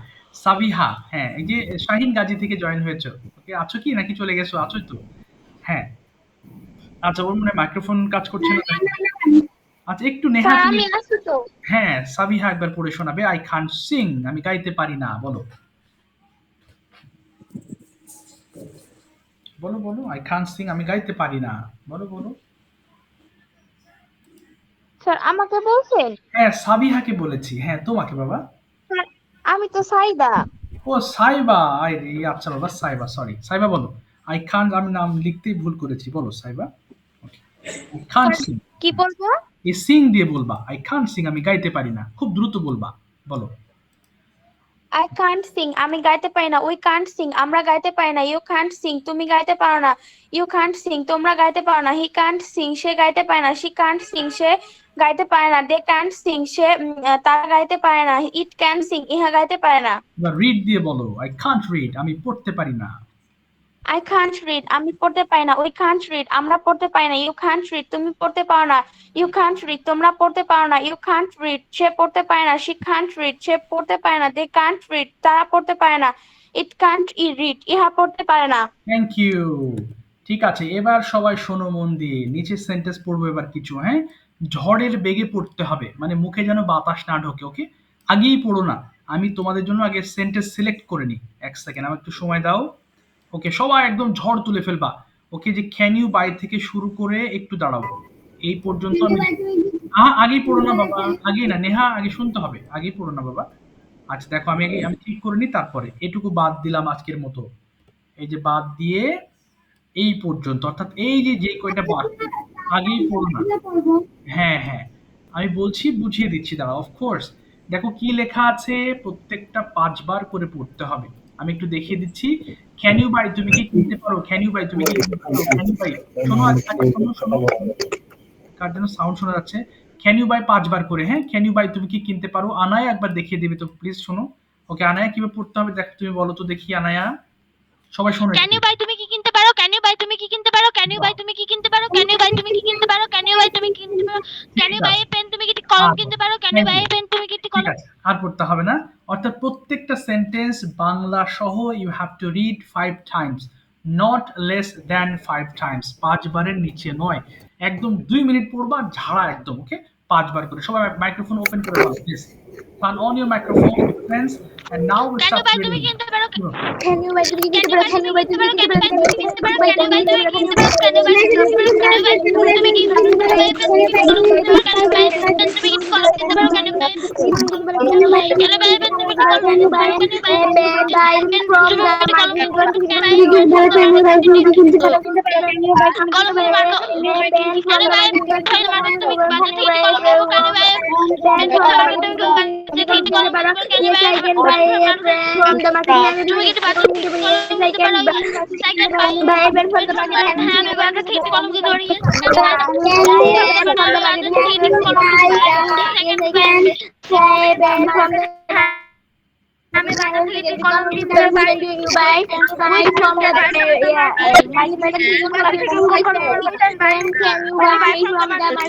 সাবিহা। হ্যাঁ এই যে শাহিন গাজী থেকে জয়েন হয়েছে, ওকে আছো কি নাকি চলে গেছো? আছোই তো, হ্যাঁ। আচ্ছা ওর মনে মাইক্রোফোন কাজ করছে না। আচ্ছা একটু নেহা স্যার তুমি, আমি আছি তো। হ্যাঁ সাবিহা একবার পড়ে শোনাবে, আই কান্ট সিং, আমি গাইতে পারি না, বলো বলো বলো, আই কান্ট সিং, আমি গাইতে পারি না, বলো বলো। স্যার আমাকে বলছেন? হ্যাঁ সাবিহাকে বলেছি, হ্যাঁ তোমাকে বাবা। স্যার আমি তো সাইদা। ও সাইবা, আই রে, আচ্ছা বাবা সাইবা, সরি সাইবা বলো। আই কান্ট, আমি নাম লিখতেই ভুল করেছি, বলো সাইবা। আই কান্ট সিং, কি বলবো? এই সিং দিয়ে বলবা, আই কান্ট সিং, আমি গাইতে পারি না, খুব দ্রুত বলবা, বলো। আই কান্ট সিং, আমি গাইতে পারি না। উই কান্ট সিং, আমরা গাইতে পারি না। ইউ কান্ট সিং, তুমি গাইতে পারো না। ইউ কান্ট সিং, তোমরা গাইতে পারো না। হি কান্ট সিং, সে গাইতে পারে না। শি কান্ট সিং, সে গাইতে পারে না। দে কান্ট সিং, তারা গাইতে পারে না। ইট ক্যান সিং, ইহা গাইতে পারে না। এবার রিড দিয়ে বলো, আই কান্ট রিড, আমি পড়তে পারি না। আই কান্ট রিড, আমি পড়তে পারি না। উই কান্ট রিড, আমরা পড়তে পারি না। ইউ কান্ট রিড, তুমি পড়তে পারো না। ইউ কান্ট রিড, তোমরা পড়তে পারো না। ইউ কান্ট রিড, সে পড়তে পারে না। শি কান্ট রিড, সে পড়তে পারে না। দে কান্ট রিড, তারা পড়তে পারে না। ইট কান্ট রিড, ইহা পড়তে পারে না। Thank you. ঠিক আছে এবার সবাই শোনো মন দিয়ে, নিচের সেন্টেন্স পড়বো এবার কিছু, হ্যাঁ ঝড়ের বেগে পড়তে হবে, মানে মুখে যেন বাতাস না ঢোকে, ওকে আগেই পড়ো না, আমি তোমাদের জন্য আগে সেন্টেন্স সিলেক্ট করে নিই, এক সেকেন্ড আমার একটু সময় দাও। ওকে সবাই একদম ঝড় তুলে ফেলবা। ওকে যে ক্যান ইউ বাই থেকে শুরু করে একটু দাঁড়াও, এই পর্যন্ত আমি, আগেই পড়ো না বাবা, আগেই না নেহা, আগে শুনতে হবে, আগেই পড়ো না বাবা। আচ্ছা দেখো আমি আগে আমি ঠিক করে নিই, তারপরে এটুকু বাদ দিলাম আজকের মতো, এই যে বাদ দিয়ে এই পর্যন্ত, অর্থাৎ এই যে যে কয়টা বাকি আগেই পড়ো না। হ্যাঁ হ্যাঁ আমি বলছি, বুঝিয়ে দিচ্ছি, দাঁড়া অফকোর্স। দেখো কি লেখা আছে, প্রত্যেকটা 5 বার করে পড়তে হবে। আমি একটু দেখিয়ে দিচ্ছি। ক্যান ইউ বাই, তুমি কি কিনতে পারো? ক্যান ইউ বাই, তুমি কি কিনতে পারো? ক্যান ইউ বাই, শোনো আগে শোনো শোনো, কার জন্য সাউন্ড শোনা যাচ্ছে। ক্যান ইউ বাই 5 বার করে, হ্যাঁ ক্যান ইউ বাই, তুমি কি কিনতে পারো? আনায়া একবার দেখিয়ে দিবে তো প্লিজ, শোনো। ওকে আনায়া কিভাবে পড়তে হবে দেখ, তুমি বলো তো দেখি আনায়া, সবাই শোনো। ক্যান ইউ বাই, তুমি কি কিনতে পারো? ক্যান ইউ বাই, তুমি কি কিনতে পারো? ক্যান ইউ বাই, তুমি কি কিনতে পারো? ক্যান ইউ বাই, তুমি কি কিনতে পারো? ক্যান ইউ বাই, তুমি কি কিনতে পারো? ক্যান ইউ বাই পেন, তুমি কি একটি কলম কিনতে পারো? ক্যান ইউ বাই পেন, তুমি কি একটি ঠিক কলম? আছে আর পড়তে হবে না। অর্থাৎ প্রত্যেকটা সেন্টেন্স বাংলা সহ you have to read 5 times, not less than 5 times, 5 বারের নিচে নয়। একদম 2 মিনিট পড়বা ঝাড়া একদম, ওকে 5 বার করে। সবাই মাইক্রোফোন ওপেন করে দাও please, turn on your microphone friends, and now we can you start by, তুমি reading. কি কিনতে পারো? Can you buy? তুমি কি কিনতে পারো? Can you buy? তুমি কি কিনতে পারো? Can you buy? তুমি কি কিনতে পারো? ক্যান ইউ বাই, তুমি কি কিনতে পারো? ক্যান ইউ বাই, তুমি কি কিনতে পারো? ক্যান ইউ বাই, তুমি কি কিনতে পারো? ক্যান ইউ বাই পেন, তুমি কি কলম কিনতে পারো? ক্যান ইউ বাই পেন, তুমি কি কলম কিনতে পারো? Can you buy, can you buy pen, তুমি কি কলম কিনতে পারো? Can you buy pen, from তুমি the কি কলম কিনতে পারো? market? Can Can you buy? Can you buy? Can you buy? কলম তুমি মার্কা, ক্যান ইউ বাই পেন মার্কা, তুমি বাজার থেকে একটি কলম পাবো? ক্যান ইউ বাই পেন মার্কা, তুমি বাজার থেকে একটি কলম পাবো? Can you buy Yes, I can buy a pen from the market. তুমি কি একটি বাজার থেকে একটি কলম Yes, I কিনতে পারো? can Yes, I can buy buy a pen from the market. হ্যাঁ আমি বাজার থেকে একটি কলম কিনতে পারি। Yes, I can Yes, I can buy from the বাজার market. থেকে একটি কলম কিনতে পারি। Yes, I can buy Buy a pen from the আমি বাজার থেকে একটি কলম কিনতে পারি। you buy from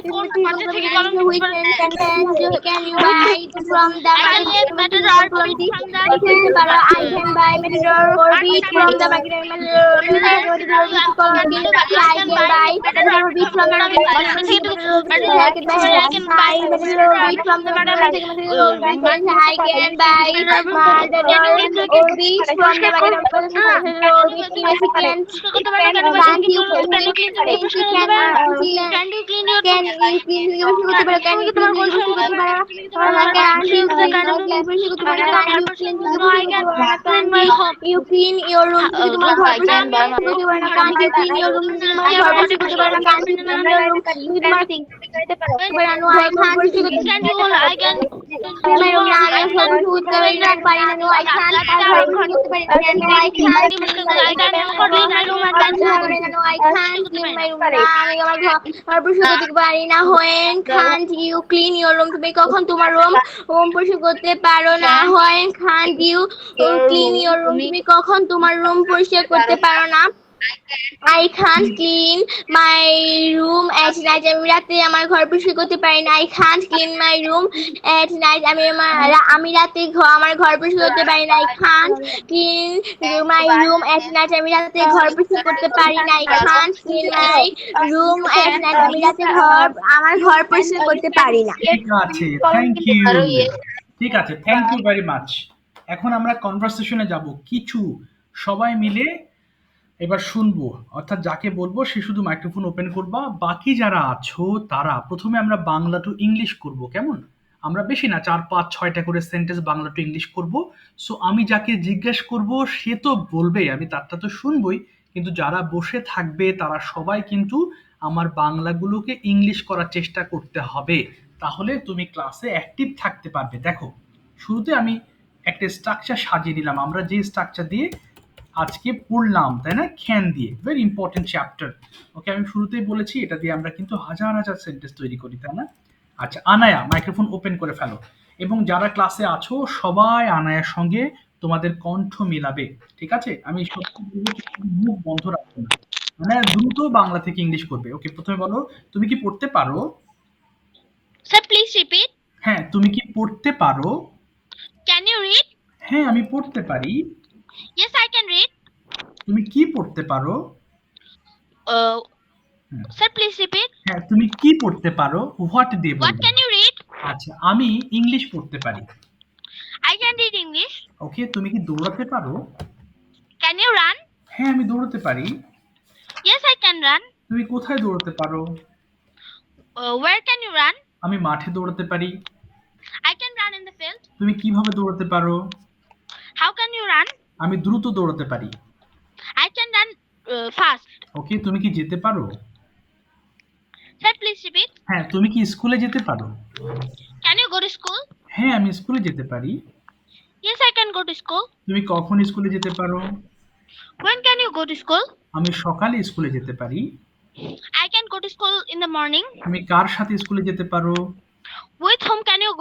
the market. Can you buy from the I can buy material for wheat from the market. I can buy material wheat from the market. I can buy material wheat from the market. I can buy or wheat from the market. You clean your room to the more can't you clean your room to the more can't you clean your room to the more thing no I can't do it Can you I can my room now I have to do it no I can't I can't I can't clean my room না আমি আমার ঘর পরিষ্কার করতে পারি না when can't you clean your room তুমি কখন তোমার রুম পরিষ্কার করতে পারো না when can't you clean your room তুমি কখন তোমার রুম পরিষ্কার করতে পারো না I can't clean my room at night আমি রাতে আমার ঘর পরিষ্কার করতে পারি না I can't clean my room at night আমি রাতে আমার ঘর পরিষ্কার করতে পারি না I can't clean my room at night আমি রাতে ঘর পরিষ্কার করতে পারি না I can't clean my room at night আমি রাতে আমার ঘর পরিষ্কার করতে পারি না ঠিক আছে, থ্যাংক ইউ। ঠিক আছে, থ্যাংক ইউ ভেরি মাচ। এখন আমরা কনভারসেশনে যাব, কিছু সবাই মিলে এবার শুনবো, অর্থাৎ যাকে বলবো সে শুধু মাইক্রোফোন ওপেন করবা, বাকি যারা আছো তারা প্রথমে আমরা বাংলা টু ইংলিশ করব, কেমন? আমরা বেশি না, 4-5-6টা করে সেন্টেন্স বাংলা টু ইংলিশ করব। সো আমি যাকে জিজ্ঞেস করব সে তো বলবে, আমি তারটা তো শুনবই, কিন্তু যারা বসে থাকবে তারা সবাই কিন্তু আমার বাংলাগুলোকে ইংলিশ করার চেষ্টা করতে হবে, তাহলে তুমি ক্লাসে অ্যাক্টিভ থাকতে পারবে। দেখো, শুরুতে আমি একটা স্ট্রাকচার সাজিয়ে নিলাম, আমরা যে স্ট্রাকচার দিয়ে আজকে পড়লাম, তাই না, ক্যান দিয়ে, ভেরি ইম্পর্টেন্ট চ্যাপ্টার। ওকে, আমি শুরুতেই বলেছি এটা দিয়ে আমরা কিন্তু হাজার হাজার সেন্টেন্স তৈরি করি, তাই না? আচ্ছা, আনায়া মাইক্রোফোন ওপেন করে ফেলো, এবং যারা ক্লাসে আছো সবাই আনায়ার সঙ্গে তোমাদের কণ্ঠ মেলাবে, ঠিক আছে? আমি সত্যি মুখ বন্ধ রাখবো না। আনায়া দ্রুত বাংলা থেকে ইংলিশ করবে। ওকে, প্রথমে বলো, তুমি কি পড়তে পারো? Sir, please repeat. হ্যাঁ, তুমি কি পড়তে পারো? Can you read? হ্যাঁ, আমি পড়তে পারি। Yes, I can read. তুমি কি পড়তে পারো? Sir, please repeat. হ্যাঁ, তুমি কি পড়তে পারো? হোয়াট দিয়ে What বলবে। can you read? আচ্ছা, আমি ইংলিশ পড়তে পারি। I can read English. ওকে, তুমি কি দৌড়াতে পারো? Can you run? হ্যাঁ, আমি দৌড়াতে পারি। Yes, I can run. তুমি কোথায় দৌড়াতে পারো? Where can you run? আমি মাঠে দৌড়াতে পারি। I can run in the field. তুমি কিভাবে দৌড়াতে পারো? How can you run? আমি দ্রুত দৌড়াতে পারি। I can run fast. ওকে, তুমি কি যেতে পারো? Sir, please repeat. হ্যাঁ, তুমি কি স্কুলে যেতে পারো? Can you go to school? হ্যাঁ, আমি স্কুলে যেতে পারি। Yes, I can go to school. তুমি কখন স্কুলে যেতে পারো? When can you go to school? আমি সকালে স্কুলে যেতে পারি। I can go to school in the morning. তুমি কার সাথে স্কুলে যেতে পারো? With whom can you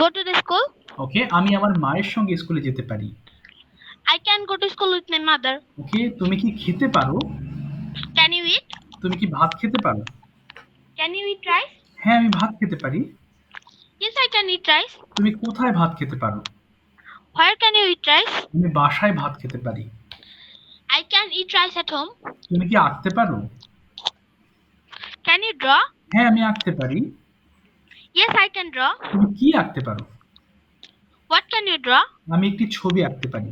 go to the school? ওকে, আমি আমার মায়ের সঙ্গে স্কুলে যেতে পারি। I can go to school with my mother. ওকে, তুমি কি খেতে পারো? Can you eat? তুমি কি ভাত খেতে পারো? Can you eat rice? হ্যাঁ, আমি ভাত খেতে পারি। Yes, I can eat rice. তুমি কোথায় ভাত খেতে পারো? Where can you eat rice? আমি বাসায় ভাত খেতে পারি। I can eat rice at home. তুমি কি আঁকতে পারো? Can you draw? হ্যাঁ, আমি আঁকতে পারি। Yes, I can draw. তুমি কি আঁকতে পারো? What can you draw? আমি একটি ছবি আঁকতে পারি।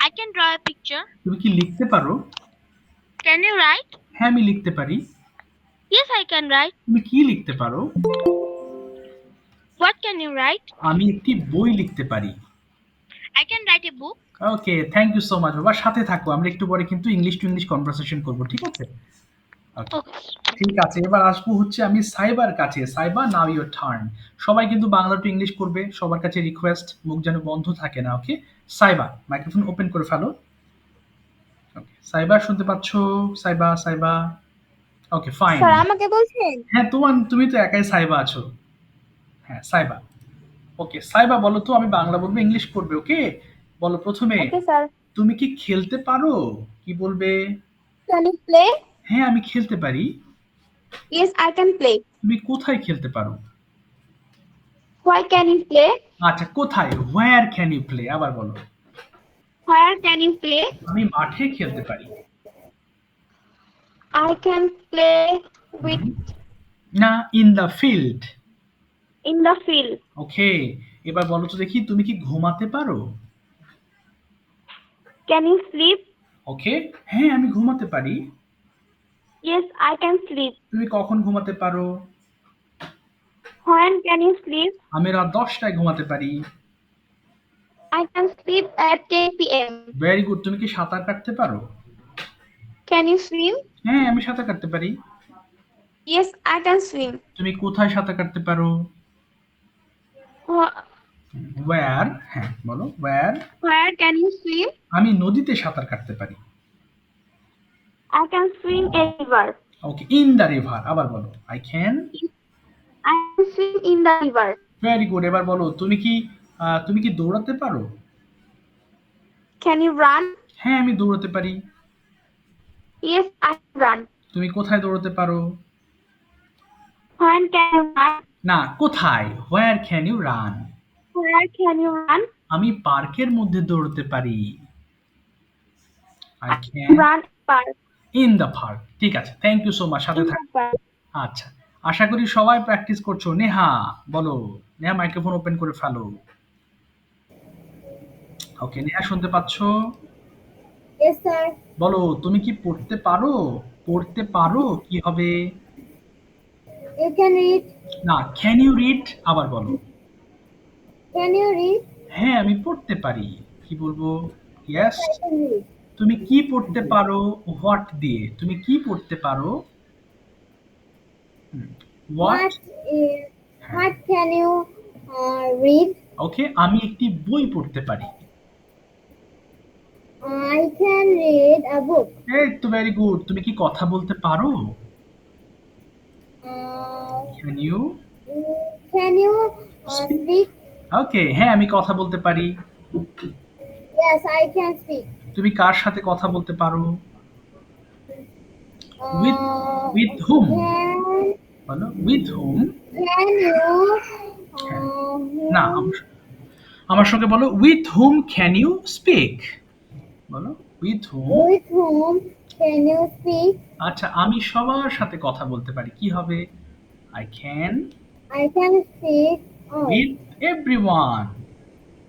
I can draw a picture. তুমি কি লিখতে পারো? Can you write? হ্যাঁ, আমি লিখতে পারি। Yes, I can write. তুমি কি লিখতে পারো? What can you write? আমি একটি বই লিখতে পারি। I can write a book. Okay, thank you so much বাবা, সাথে থাকো, আমরা একটু পরে কিন্তু ইংলিশ টু ইংলিশ কনভারসেশন করব, ঠিক আছে? Okay. ঠিক আছে, এবার আসবো হচ্ছে আমি সাইবার কাছে। Cyber, now your turn. সবাই কিন্তু বাংলা টু ইংলিশ করবে, সবার কাছে রিকোয়েস্ট, মুখ যেন বন্ধ থাকে না। ওকে, সাইবা মাইক্রোফোন ওপেন করে ফেলো। ওকে, সাইবা শুনতে পাচ্ছো? সাইবা, সাইবা। ওকে, ফাইন। স্যার আমাকে বলছেন? হ্যাঁ, তুমি তো একাই সাইবা আছো। হ্যাঁ, সাইবা। ওকে, সাইবা বলো তো, আমি বাংলা বলবো, ইংলিশ করবে। ওকে, বলো প্রথমে, ওকে স্যার। তুমি কি খেলতে পারো? কি বলবে? Can you play? হ্যাঁ, আমি খেলতে পারি। Yes, I can play. তুমি কোথায় খেলতে পারো? Why can you play? আচ্ছা, কোথায়, হোয়ার ক্যান ইউ প্লে? আবার বলো। Where can you play? আমি মাঠে খেলতে পারি। I can play with না, in the field. in the field. ওকে, এবার বলো তো দেখি, তুমি কি ঘুমাতে পারো? Can you sleep? ওকে, হ্যাঁ, আমি ঘুমাতে পারি। Yes, I can sleep. তুমি কখন ঘুমাতে পারো? When can you sleep? আমি রাত 10টায় ঘুমাতে পারি। I can sleep at 10 p.m. Very good. তুমি কি সাঁতার কাটতে পারো? Can you swim? হ্যাঁ, আমি সাঁতার কাটতে পারি। Yes, I can swim. তুমি কোথায় সাঁতার কাটতে পারো? ওয়্যার, হ্যাঁ বলো, wire. Where can you swim? আমি নদীতে সাঁতার কাটতে পারি। I can swim a river. Okay, in the river. আবার বলো, I can. I can swim in the river. Very good. এবার বলো, তুমি কি দৌড়াতে পারো? Can you run? হ্যাঁ, আমি দৌড়াতে পারি। Yes, I can run. তুমি কোথায় দৌড়াতে পারো? When can you run? না, কোথায়? Where can you run? Where can you run? আমি পার্কের মধ্যে দৌড়াতে পারি। I I can can run park. In the park. ঠিক আছে, থ্যাংক ইউ সো মাচ। সাথে In থাক। the park. আচ্ছা, আশা করি সবাই প্র্যাকটিস করছো। নেহা বলো, নেহা মাইক্রোফোন ওপেন করে ফেলো। ওকে, নেহা শুনতে পাচ্ছো? Yes, sir. বলো, তুমি কি পড়তে পারো? পড়তে পারো কি হবে? You can read. না, ক্যান ইউ রিড। আবার বলো। Can you read? হ্যাঁ, আমি পড়তে পারি। কি বলবো? ইয়েস। I can read. তুমি কি পড়তে পারো? হোয়াট দিয়ে। তুমি কি পড়তে পারো? What. What can you read? ওকে, আমি একটি বই পড়তে পারি। I can read a book. এই তো, ভেরি গুড। তুমি কি কথা বলতে পারো? Can you? Can you speak? ওকে, হ্যাঁ, আমি কথা বলতে পারি। Yes, I can speak. তুমি কার সাথে কথা বলতে পারো? With- Uh, with whom? Can, বলো, উইথ হুম। can you? না, আমার সঙ্গে বলো, with whom can you speak? বলো, with whom. With whom can you speak? আচ্ছা, আমি সবার সাথে কথা বলতে পারি। কি হবে? I can I can speak with everyone.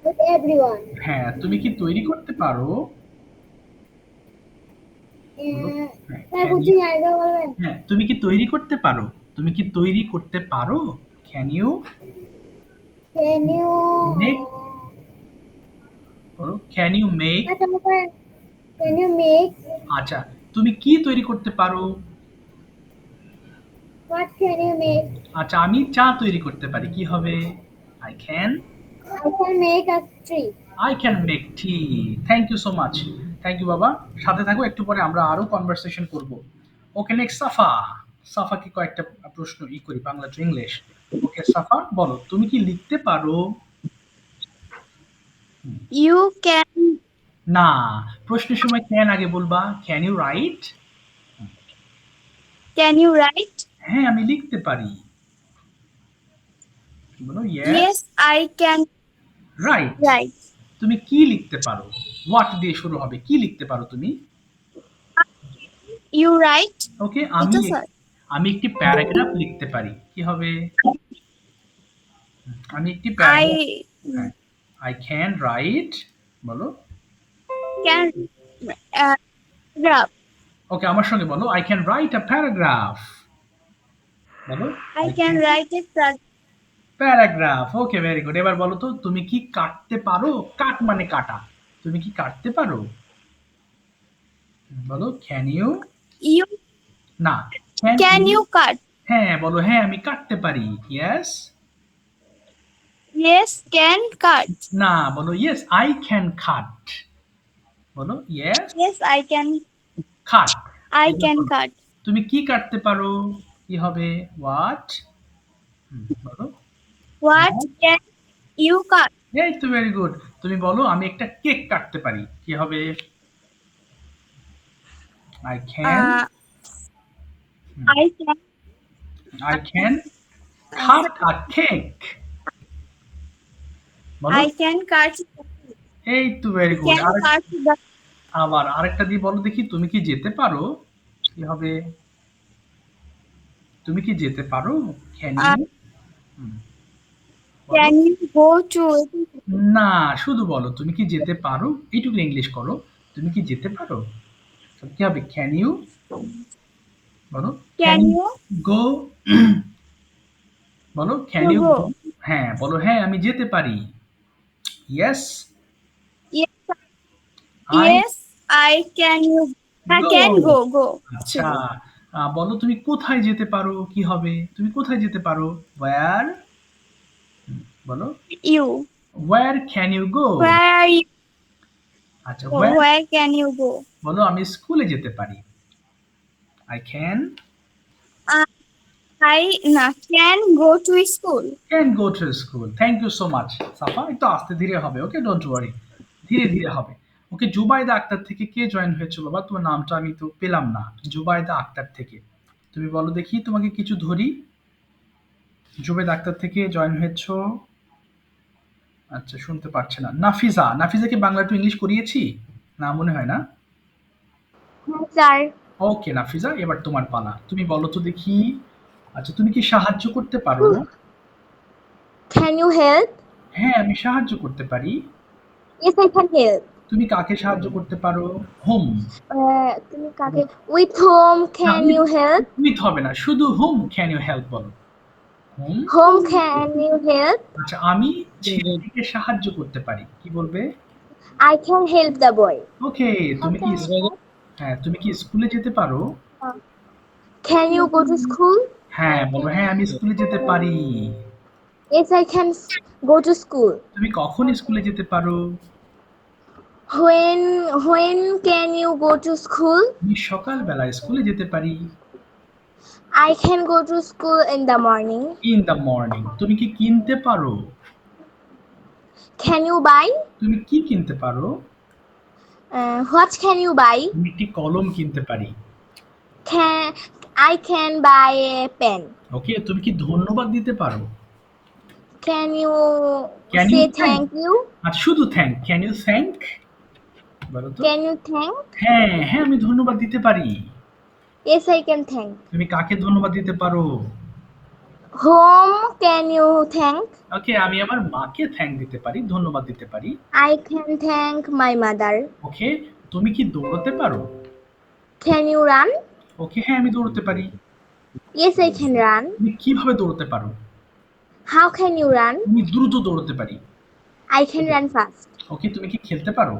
with everyone. হ্যাঁ, তুমি কি তৈরি করতে পারো? Sir, Can বুঝি you- আগে বলবেন? হ্যাঁ, তুমি কি তৈরি করতে পারো? তুমি কি তৈরি করতে পারো? Can you? Can you? Make- বলো, ক্যান ইউ মেক? আচ্ছা, বলেন। Can you make? আচ্ছা, তুমি কি তৈরি করতে পারো? What can you make? আচ্ছা, আমি চা তৈরি করতে পারি। কি হবে? I can I can make a tree. I can make tree. Thank you so much. Thank you বাবা। সাথে থাকো, একটু পরে আমরা আরো কনভারসেশন করব। ওকে, নেক্সট সাফা। সাফাকে কয়েকটা প্রশ্ন করি, বাংলা টু ইংলিশ। ওকে সাফা, বলো, তুমি কি লিখতে পারো? You can. না, প্রশ্নের সময় ক্যান আগে বলবা। Can you write? Can you write? হ্যাঁ, আমি লিখতে পারি। বলো, yes. Yes, I can write. write. তুমি কি লিখতে পারো? হোয়াট দিয়ে শুরু হবে। কি লিখতে পারো তুমি? You write? ওকে, এটা স্যার। আমি একটি প্যারাগ্রাফ লিখতে পারি। কি হবে? আমি একটি I paragraph. I can write. বলো। can graph. ওকে, আমার সঙ্গে বলো, I can write a paragraph. বলো, I can write a paragraph. Okay, very good. এবার বলো তো, তুমি কি কাটতে পারো? কাট মানে কাটা। তুমি কি কাটতে পারো? বলো, ক্যান ইউ? You না, can you cut? হ্যাঁ, বলো, হ্যাঁ, আমি কাটতে পারি। ইয়েস। Yes, can cut. না, বলো, ইয়েস আই ক্যান কাট। বলো, yes Yes, I can. Cut. I can cut. তুমি কি কাটতে পারো? কি হবে? হোয়াট? বলো। What can you cut? এই তো, ভেরি গুড। তুমি বলো, আমি একটা কেক কাটতে পারি। কি হবে? I can I can. I can cut a cake. বলো। I can cut. এই তো, very good. Can cut the. আবার আরেকটা দিয়ে বলো দেখি, তুমি কি যেতে পারো? কি হবে? তুমি কি যেতে পারো? Can you? Can you go to? না, শুধু বলো, তুমি কি যেতে পারো? এইটুকু ইংলিশ করো। তুমি কি যেতে পারো? তো কি হবে? Can you? বলো। Can you go? বলো, ক্যান to ইউ? go? হ্যাঁ, বলো, হ্যাঁ, আমি যেতে পারি। Yes. Yes, I yes, I can. You. I Go. can go. Go. আচ্ছা, বলো, তুমি কোথায় যেতে পারো? কি হবে? তুমি কোথায় যেতে পারো? ওয়্যার? বলো, You. Where can you go? Where are you? আচ্ছা, Where can you go? বলো, আমি স্কুলে যেতে পারি। I can can go to school. go to school. Thank you so much. সাফা একটু আস্তে ধীরে হবে, ওকে, ডোন্ট ওয়ারি, ধীরে ধীরে হবে। ওকে, জুবাইদা আক্তার থেকে কে জয়েন হয়েছে বাবা? তোমার নামটা আমি তো পেলাম না। জুবাইদা আক্তার থেকে তুমি বলো দেখি, তোমাকে কিছু ধরি। জুবাইদা আক্তার থেকে জয়েন হয়েছো। আচ্ছা, শুনতে পাচ্ছে না। নাফিজা, নাফিজাকে বাংলা টু ইংলিশ করিয়েছি না, মনে হয় না। স্যার ওকে নাফিজা, এবার তোমার পালা। তুমি বলো তো দেখি। আচ্ছা, তুমি কি সাহায্য করতে পারো? can you help? হ্যাঁ, আমি সাহায্য করতে পারি। Yes, I can help. তুমি কাকে সাহায্য করতে পারো? হোম। তুমি কাকে with whom can you help? With হবে না, শুধু হোম ক্যান ইউ হেল্প বলো। Home. Whom can you help? আচ্ছা, আমি ছেলেটিকে সাহায্য করতে পারি, কি বলবে? I can help the boy. ওকে, তুমি কি হ্যাঁ, তুমি কি স্কুলে যেতে পারো? Can you go to school? হ্যাঁ বলো, হ্যাঁ আমি স্কুলে যেতে পারি। Yes, I can go to school. তুমি কখন স্কুলে যেতে পারো? When can you go to school? আমি সকালবেলায় স্কুলে যেতে পারি। I can go to school in the morning. In the morning. তুমি কি কিনতে পারো? Can you buy? তুমি কি কিনতে পারো? What can you buy? আমি একটি কলম কিনতে পারি। I can buy a pen. ওকে, তুমি কি ধন্যবাদ দিতে পারো? Can you Can say you thank you? আর শুধু থ্যাংক, ক্যান ইউ থ্যাংক বলো তো। Can you thank? হ্যাঁ হ্যাঁ, আমি ধন্যবাদ দিতে পারি। Yes, I can thank. তুমি কাকে ধন্যবাদ দিতে পারো? Whom can you thank? ওকে, আমি আমার মাকে থ্যাংক দিতে পারি, ধন্যবাদ দিতে পারি। I can thank my mother. ওকে, তুমি কি দৌড়তে পারো? Can you run? ওকে, হ্যাঁ আমি দৌড়তে পারি। Yes, I can run. তুমি কিভাবে দৌড়তে পারো? How can you run? তুমি দ্রুত দৌড়তে পারি। I can run fast. ওকে, তুমি কি খেলতে পারো?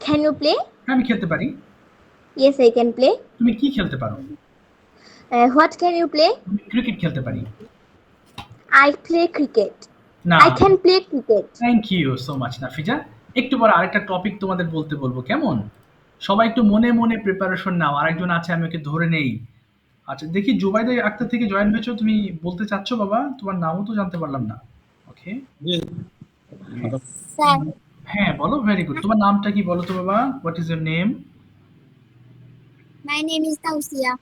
Can you play? হ্যাঁ, আমি খেলতে পারি। Yes, I can play. তুমি কি খেলতে পারো? What can you play? আমি ক্রিকেট খেলতে পারি। I play cricket. না, I can play cricket. Thank you so much Nafiza. একটু পরে আরেকটা টপিক তোমাদের বলতে বলবো, কেমন? সবাই একটু মনে মনে প্রিপারেশন নাও, আরেকজন আছে আমি ওকে ধরে নেই। আচ্ছা, দেখি জুবাইদা আক্তার থেকে জয়েন হয়েছো, তুমি বলতে চাচ্ছ বাবা? তোমার নামও তো জানতে পারলাম না। ওকে, Sir, হ্যাঁ বলো, ভেরি গুড। তোমার নামটা কি বলো তো বাবা? What is your name? my name is Tausia.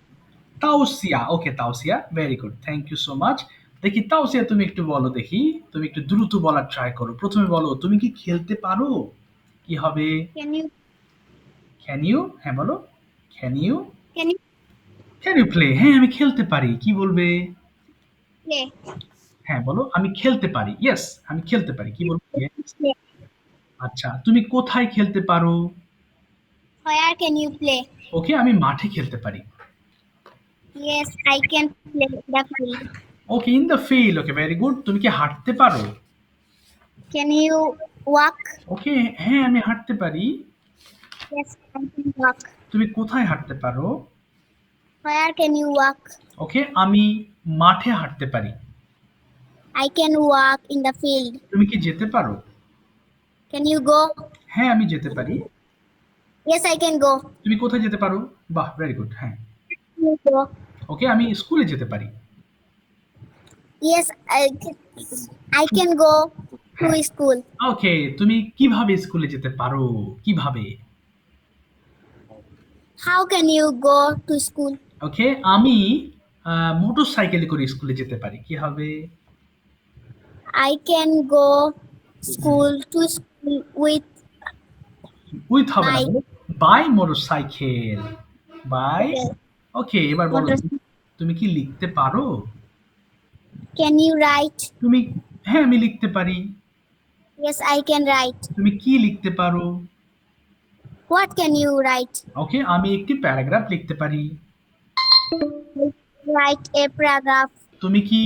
Tausia. Okay Tausia, very good, thank you so much. দেখি তাওসিয়া, তুমি একটু বলো দেখি, তুমি একটু দ্রুত বলার ট্রাই করো। প্রথমে বলো, তুমি কি খেলতে পারো? কি হবে? Can you ক্যান ইউ, হ্যাঁ বলো, can you can you can you play? হ্যাঁ আমি খেলতে পারি, কি বলবে? play? হ্যাঁ বলো, আমি খেলতে পারি। ইয়েস, আমি খেলতে পারি, কি বলবে? Play. আচ্ছা, তুমি কোথায় খেলতে পারো? Where can you play? ওকে, আমি মাঠে খেলতে পারি। Yes, I can play the field. Okay, in the field. Okay, very good. তুমি কি হাঁটতে পারো? Can you walk? ওকে, হ্যাঁ আমি হাঁটতে পারি। Yes, I can walk. তুমি কোথায় হাঁটতে পারো? Where can you walk? ওকে, আমি মাঠে হাঁটতে পারি। I can walk in the field. তুমি কি যেতে পারো? Can you go? হ্যাঁ আমি যেতে পারি। Yes, I can go. তুমি কোথায় যেতে পারো? বাহ, ভেরি গুড। হ্যাঁ, Can you go? ওকে, আমি স্কুলে যেতে পারি। Yes, I can go to school. ওকে, তুমি কিভাবে স্কুলে যেতে পারো? কিভাবে? How can you go to school? ওকে, আমি মোটরসাইকেলে করে স্কুলে যেতে পারি, কি হবে? I can go to school with with হবে না, Bike. By motorcycle. By. Okay, এবার বলো, তুমি কি লিখতে পারো? Can you write? তুমি, হ্যাঁ আমি লিখতে পারি। Yes, I can write. তুমি কি লিখতে পারো? What can you write? ওকে, আমি একটি প্যারাগ্রাফ লিখতে পারি। Write a paragraph. তুমি কি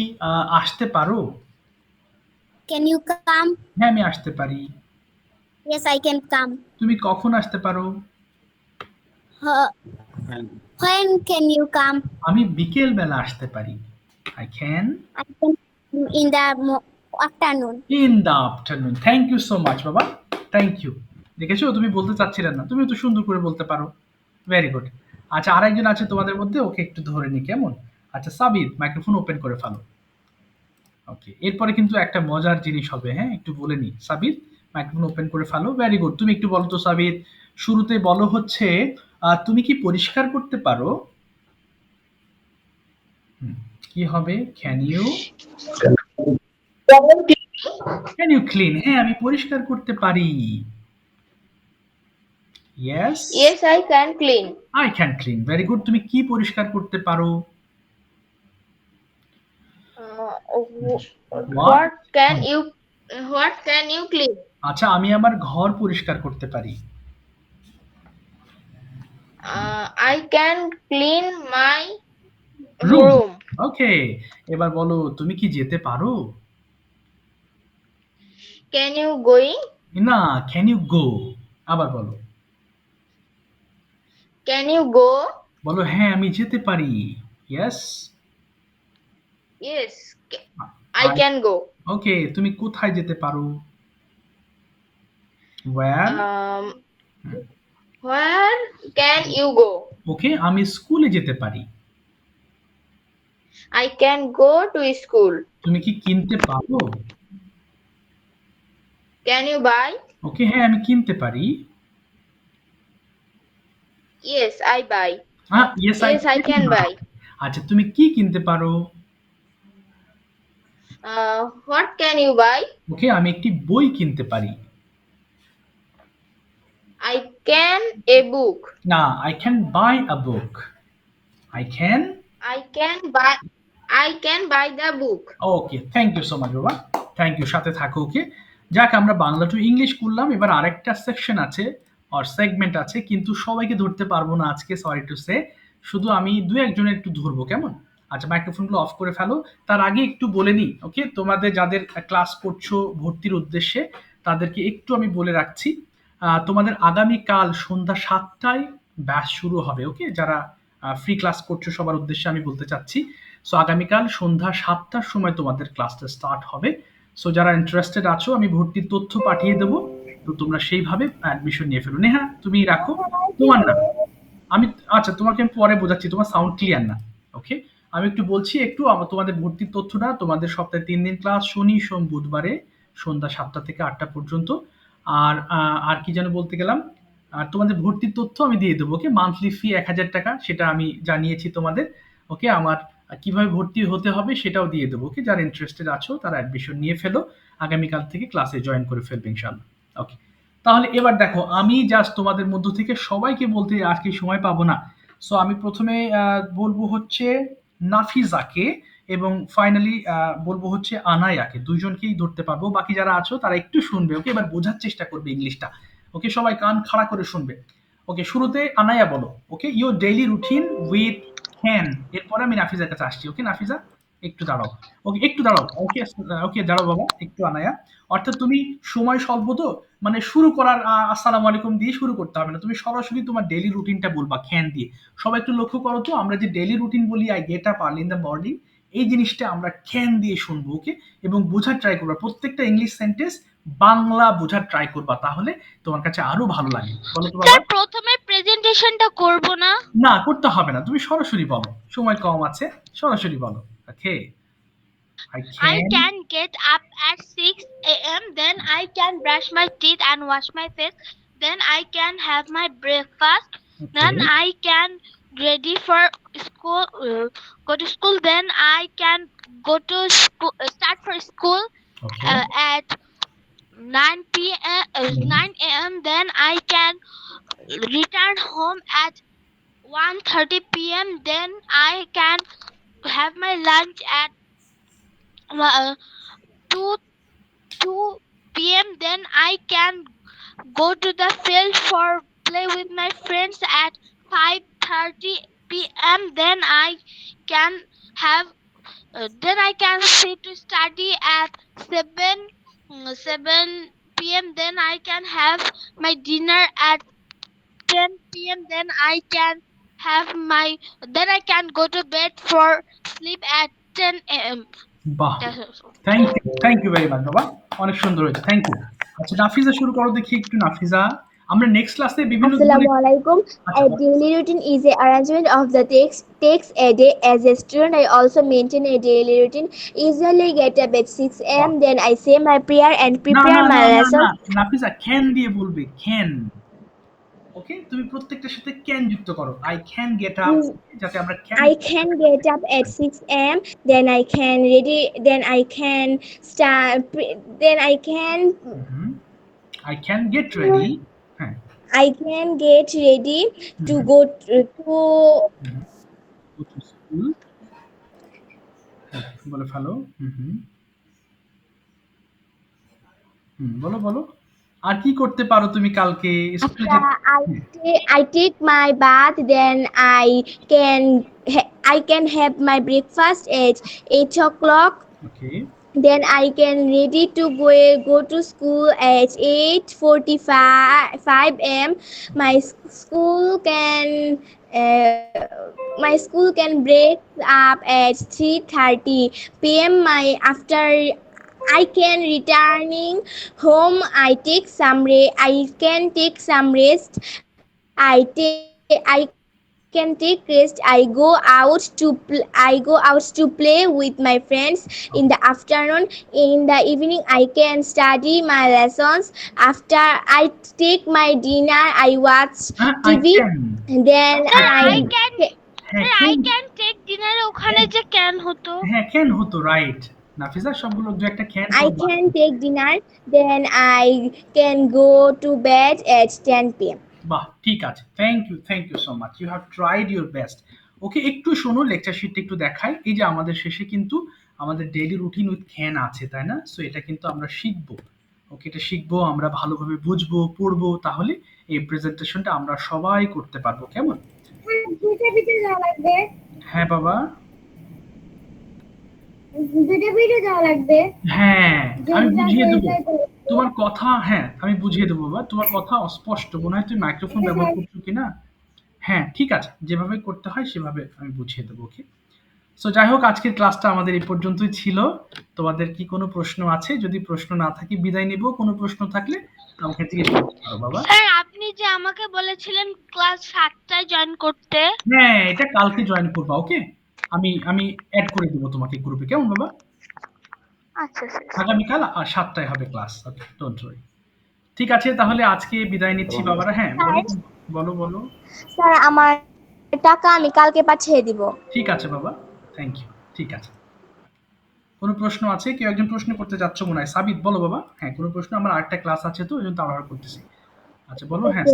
আসতে পারো? Can you come? হ্যাঁ আমি আসতে পারি। Yes, I can come. তুমি কখন আসতে পারো? When can you come? আমি বিকেল বেলা আসতে পারি। I can I can in the afternoon. In the afternoon. Thank you so much বাবা, থ্যাংক ইউ। দেখেছো, তুমি বলতে চাচ্ছিলে না, তুমি তো সুন্দর করে বলতে পারো। Very good. আচ্ছা, আরেকজন আছে তোমাদের মধ্যে, ওকে একটু ধরে নি কেমন? আচ্ছা সাবির, মাইক্রোফোন ওপেন করে ফেলো। ওকে, এরপরে কিন্তু একটা মজার জিনিস হবে, হ্যাঁ একটু বলে নি। সাবির, মাইক্রোফোন ওপেন করে ফেলো। ভেরি গুড, তুমি একটু বলো তো সাবির, শুরুতে বলো হচ্ছে তুমি কি পরিষ্কার করতে পারো? কি হবে? Can you clean? হ্যাঁ, আমি পরিষ্কার করতে পারি। Yes, Yes, I can clean. I can clean. Very good, তুমি কি পরিষ্কার করতে পারো? What can you clean? আচ্ছা, আমি আমার ঘর পরিষ্কার করতে পারি। I can clean my room. room. ওকে, এবার বলো তুমি কি যেতে পারো? Can you going? না, ক্যান ইউ গো। আবার বলো, Can you go? বলো হ্যাঁ আমি যেতে পারি। Yes, Yes, I can go. Okay, তুমি কোথায় যেতে পারো? Where. Where can you go? Okay, আমি স্কুলে যেতে পারি। I can go to school. তুমি কি কিনতে পারো? Can you buy? ওকে, হ্যাঁ আমি কিনতে পারি। Yes, I buy. Yes Yes, I can buy. আচ্ছা, তুমি কি কিনতে পারো? What can you buy? ওকে, আমি একটি বই কিনতে পারি। I can a book. না, I can buy a book. I can. I can buy the book. Okay, thank you so much বাবা, থ্যাংক ইউ, সাথে থাকো। ওকে, যাক আমরা বাংলা টু ইংলিশ করলাম, এবার আরেকটা সেকশন আছে আর সেগমেন্ট আছে, কিন্তু সবাইকে ধরতে পারবো না আজকে, সরি টু সে, শুধু আমি দু একজনের একটু ধরবো কেমন? আচ্ছা, মাইক্রোফোনগুলো অফ করে ফেলো। তার আগে একটু বলে নিই, ওকে, তোমাদের যাদের ক্লাস করছো ভর্তির উদ্দেশ্যে তাদেরকে একটু আমি বলে রাখছি, তোমাদের আগামীকাল সন্ধ্যা 7টায় ব্যাচ শুরু হবে। ওকে, যারা ফ্রি ক্লাস করছো সবার উদ্দেশ্যে আমি বলতে চাচ্ছি, সো আগামীকাল সন্ধ্যা 7টার সময় তোমাদের ক্লাসটা স্টার্ট হবে। সো যারা ইন্টারেস্টেড আছো আমি ভর্তির তথ্য পাঠিয়ে দেবো, তো তোমরা সেইভাবে অ্যাডমিশন নিয়ে ফেলো। নেহা তুমি রাখো তোমার নাম। আমি, আচ্ছা তোমাকে আমি পরে বোঝাচ্ছি, তোমার সাউন্ড ক্লিয়ার না। ওকে, আমি একটু বলছি একটু তোমাদের ভর্তির তথ্যটা। তোমাদের সপ্তাহে 3 দিন ক্লাস, শনি সোম বুধবারে সন্ধ্যা 7টা থেকে 8টা পর্যন্ত। আর আর কি যেন বলতে গেলাম, আর তোমাদের ভর্তির তথ্য আমি দিয়ে দেবো। ওকে, মান্থলি ফি 1000 টাকা, সেটা আমি জানিয়েছি তোমাদের। ওকে, আমার কিভাবে ভর্তি হতে হবে সেটাও দিয়ে দেবো। ওকে, যারা ইন্টারেস্টেড আছো তারা অ্যাডমিশন নিয়ে ফেলো, আগামীকাল থেকে ক্লাসে জয়েন করে ফেলবে ইনশাআল্লাহ। ওকে, তাহলে এবার দেখো, আমি জাস্ট তোমাদের মধ্য থেকে সবাইকে বলতে আজকে সময় পাবো না, সো আমি প্রথমে বলবো হচ্ছে নাফিজাকে, এবং ফাইনালি বলবো হচ্ছে আনায়াকে, দুইজনকেই ধরতে পারবো। বাকি যারা আছো তারা একটু শুনবে। ওকে, এবার বোঝার চেষ্টা করবে ইংলিশটা। ওকে, সবাই কান খাড়া করে শুনবে। ওকে, শুরুতে আনায়া বলো, okay, your daily routine with can. এরপরে আমি নাফিজার কাছে আসছি। ওকে নাফিজা, একটু দাঁড়াও। ওকে, একটু দাঁড়াও। ওকে, ওকে দাঁড়াও বাবা, একটু আনায়া। অর্থাৎ তুমি সময় স্বল্প তো, মানে শুরু করার আসসালামু আলাইকুম দিয়ে শুরু করতে হবে না, তুমি সরাসরি তোমার ডেইলি রুটিনটা বলবা ক্যান দিয়ে। সবাই একটু লক্ষ্য করো তো, আমরা যে ডেইলি রুটিন বলি I get up early in the morning, এই জিনিসটা আমরা ক্যান দিয়ে শুনবো। ওকে, এবং বোঝার ট্রাই করবা, প্রত্যেকটা ইংলিশ সেন্টেন্স বাংলা বোঝার ট্রাই করবা, তাহলে তোমার কাছে আরো ভালো লাগবে। বলো তো বাবা। স্যার প্রথমে প্রেজেন্টেশনটা করব না? না, করতে হবে না, তুমি সরাসরি বলো, সময় কম আছে, সরাসরি বলো। ওকে, I I can get up at 6 a.m. Then I can brush my teeth and wash my face. Then I can have my breakfast. Then I can ready for school. Go to school. Then I can go to school. Start for school at 9 p.m. 9 a.m. Then I can return home at 1:30 p.m. Then I can have my lunch at 2 p.m. Then I can go to the field for play with my friends at 5:30 p.m. Then I can have then I can sit to study at 7 p.m. Then I can have my dinner at 10 p.m. Then I can go to bed for sleep at 10 a.m. বাহ, thank you very much বাবা, অনেক সুন্দর হয়েছে, thank you. আচ্ছা নাফিজা শুরু করো দেখি একটু। নাফিজা, আমরা নেক্সট ক্লাসে বিভিন্ন Assalamu alaikum. আচ্ছা, A daily routine is a arrangement of the takes a day. As a student, I also maintain a daily routine. Usually get up at 6 a.m. Then I say my prayer and না prepare না my না না lesson. না Nafisa can দিয়ে বলবে can. ওকে, তুমি প্রত্যেকটার সাথে ক্যান যুক্ত করো। আই ক্যান গেট আপ, যাতে আমরা can I can get up at 6 a.m. Then I can ready. Then I can start. Then I can. I can get ready. হ্যাঁ, I can get ready to go to go to school। হ্যাঁ, বলে ফেলো। বলো বলো, আর কি করতে পারো তুমি কালকে স্কুলে I take my bath. Then I can have my breakfast at 8 o'clock. Okay, Then I can ready to go to school at 8:45 a.m. My school can break up at 3:30 p.m. I can returning home. I can take some rest. I can take rest. I go out to play with my friends in the afternoon. In the evening, I can study my lessons. After I take my dinner, I watch TV. Then I can take dinner ওখানে যে can হতো। হ্যাঁ, can হতো, right. Nafisa সবগুলো যে একটা can I can take dinner. Then I can go to bed at 10 p.m. বাহ, ঠিক আছে, thank you so much, you have tried your best. Okay, একটু শোনো, লেকচার শিটটা একটু দেখাই। এই যে আমাদের শেষে কিন্তু আমাদের ডেইলি রুটিন উইথ ক্যান আছে, তাই না? সো এটা কিন্তু আমরা শিখবো। ওকে, এটা শিখবো, আমরা ভালোভাবে বুঝবো, পড়বো, তাহলে এই প্রেজেন্টেশনটা আমরা সবাই করতে পারবো। কেমন? দুইটা ভিডিও দেওয়া লাগবে, হ্যাঁ বাবা, দুইটা ভিডিও দেওয়া লাগবে। হ্যাঁ, আমি বুঝিয়ে দেবো তোমার কথা। হ্যাঁ, আমি বুঝিয়ে দেবো বাবা, তোমার কথা অস্পষ্ট মনে হয়, তুমি মাইক্রোফোন ব্যবহার করছো কিনা। হ্যাঁ, ঠিক আছে, যেভাবে করতে হয় সেভাবে আমি বুঝিয়ে দেবো। ওকে, সো যাই হোক, আজকের ক্লাসটা আমাদের এই পর্যন্তই ছিল। তোমাদের কি কোনো প্রশ্ন আছে? যদি প্রশ্ন না থাকে বিদায় নিব। কোনো প্রশ্ন থাকলে আমাকে জিজ্ঞেস করতে পারো বাবা। স্যার, আপনি যে আমাকে বলেছিলেন ক্লাস 7টায় জয়েন করতে। হ্যাঁ, এটা কালকে জয়েন করবা। ওকে, আমি অ্যাড করে দেবো তোমাকে গ্রুপে। কেমন বাবা? আচ্ছা স্যার। আগামীকাল 7টায় হবে ক্লাস। Okay, don't worry. ঠিক আছে, তাহলে আজকে বিদায় নিচ্ছি বাবারা। হ্যাঁ, বলো বলো। স্যার, আমার টাকা আমি কালকে পাঠিয়ে দিব। ঠিক আছে বাবা, থ্যাংক ইউ। ঠিক আছে, কোনো প্রশ্ন আছে? কেউ একজন প্রশ্ন করতে যাচ্ছ মনে হয়। সাবিত, বলো বাবা। হ্যাঁ, কোনো প্রশ্ন? আমার আরেকটা ক্লাস আছে তো, এই জন্য তাড়াহুড়া করতেছি। আচ্ছা বলো। হ্যাঁ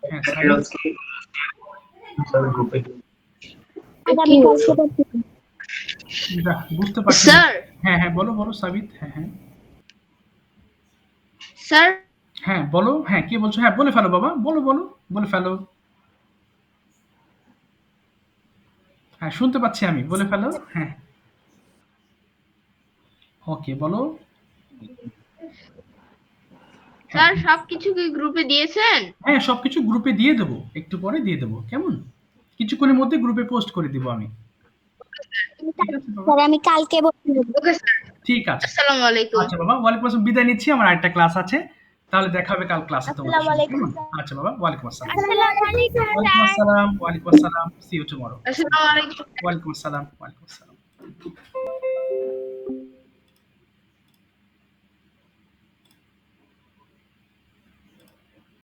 হ্যাঁ, সাবিত। বাহ, বুঝতে পারছি। স্যার হ্যাঁ হ্যাঁ, বলো বলো সাবিত। হ্যাঁ হ্যাঁ স্যার হ্যাঁ, বলো। হ্যাঁ, কি বলছো? হ্যাঁ, বলে ফেলো বাবা, বলো বলো, বলে ফেলো। হ্যাঁ, শুনতে পাচ্ছি আমি, বলে ফেলো। হ্যাঁ, ওকে, বলো। স্যার সবকিছু কি গ্রুপে দিয়েছেন? হ্যাঁ, সবকিছু গ্রুপে দিয়ে দেবো, একটু পরে দিয়ে দেবো। কেমন? কিছুক্ষণের মধ্যে গ্রুপে পোস্ট করে দিব আমি। ঠিক আছে বাবা, স্যার, আমি কালকে ওকে স্যার, ঠিক আছে। আসসালামু আলাইকুম। আচ্ছা বাবা, ওয়ালাইকুম আসসালাম। বিদায় নিচ্ছি, আমার আরেকটা ক্লাস আছে। তাহলে দেখা হবে কাল ক্লাসে তোমাদের আসসালামু সাথে। আলাইকুম, কেমন? স্যার। আচ্ছা বাবা, ওয়ালাইকুম আসসালাম। আসসালামু আলাইকুম ওয়ালাইকুম স্যার। আসসালাম, ওয়ালাইকুম আসসালাম। See you tomorrow. আসসালামু আলাইকুম। ওয়ালাইকুম আসসালাম, ওয়ালাইকুম আসসালাম।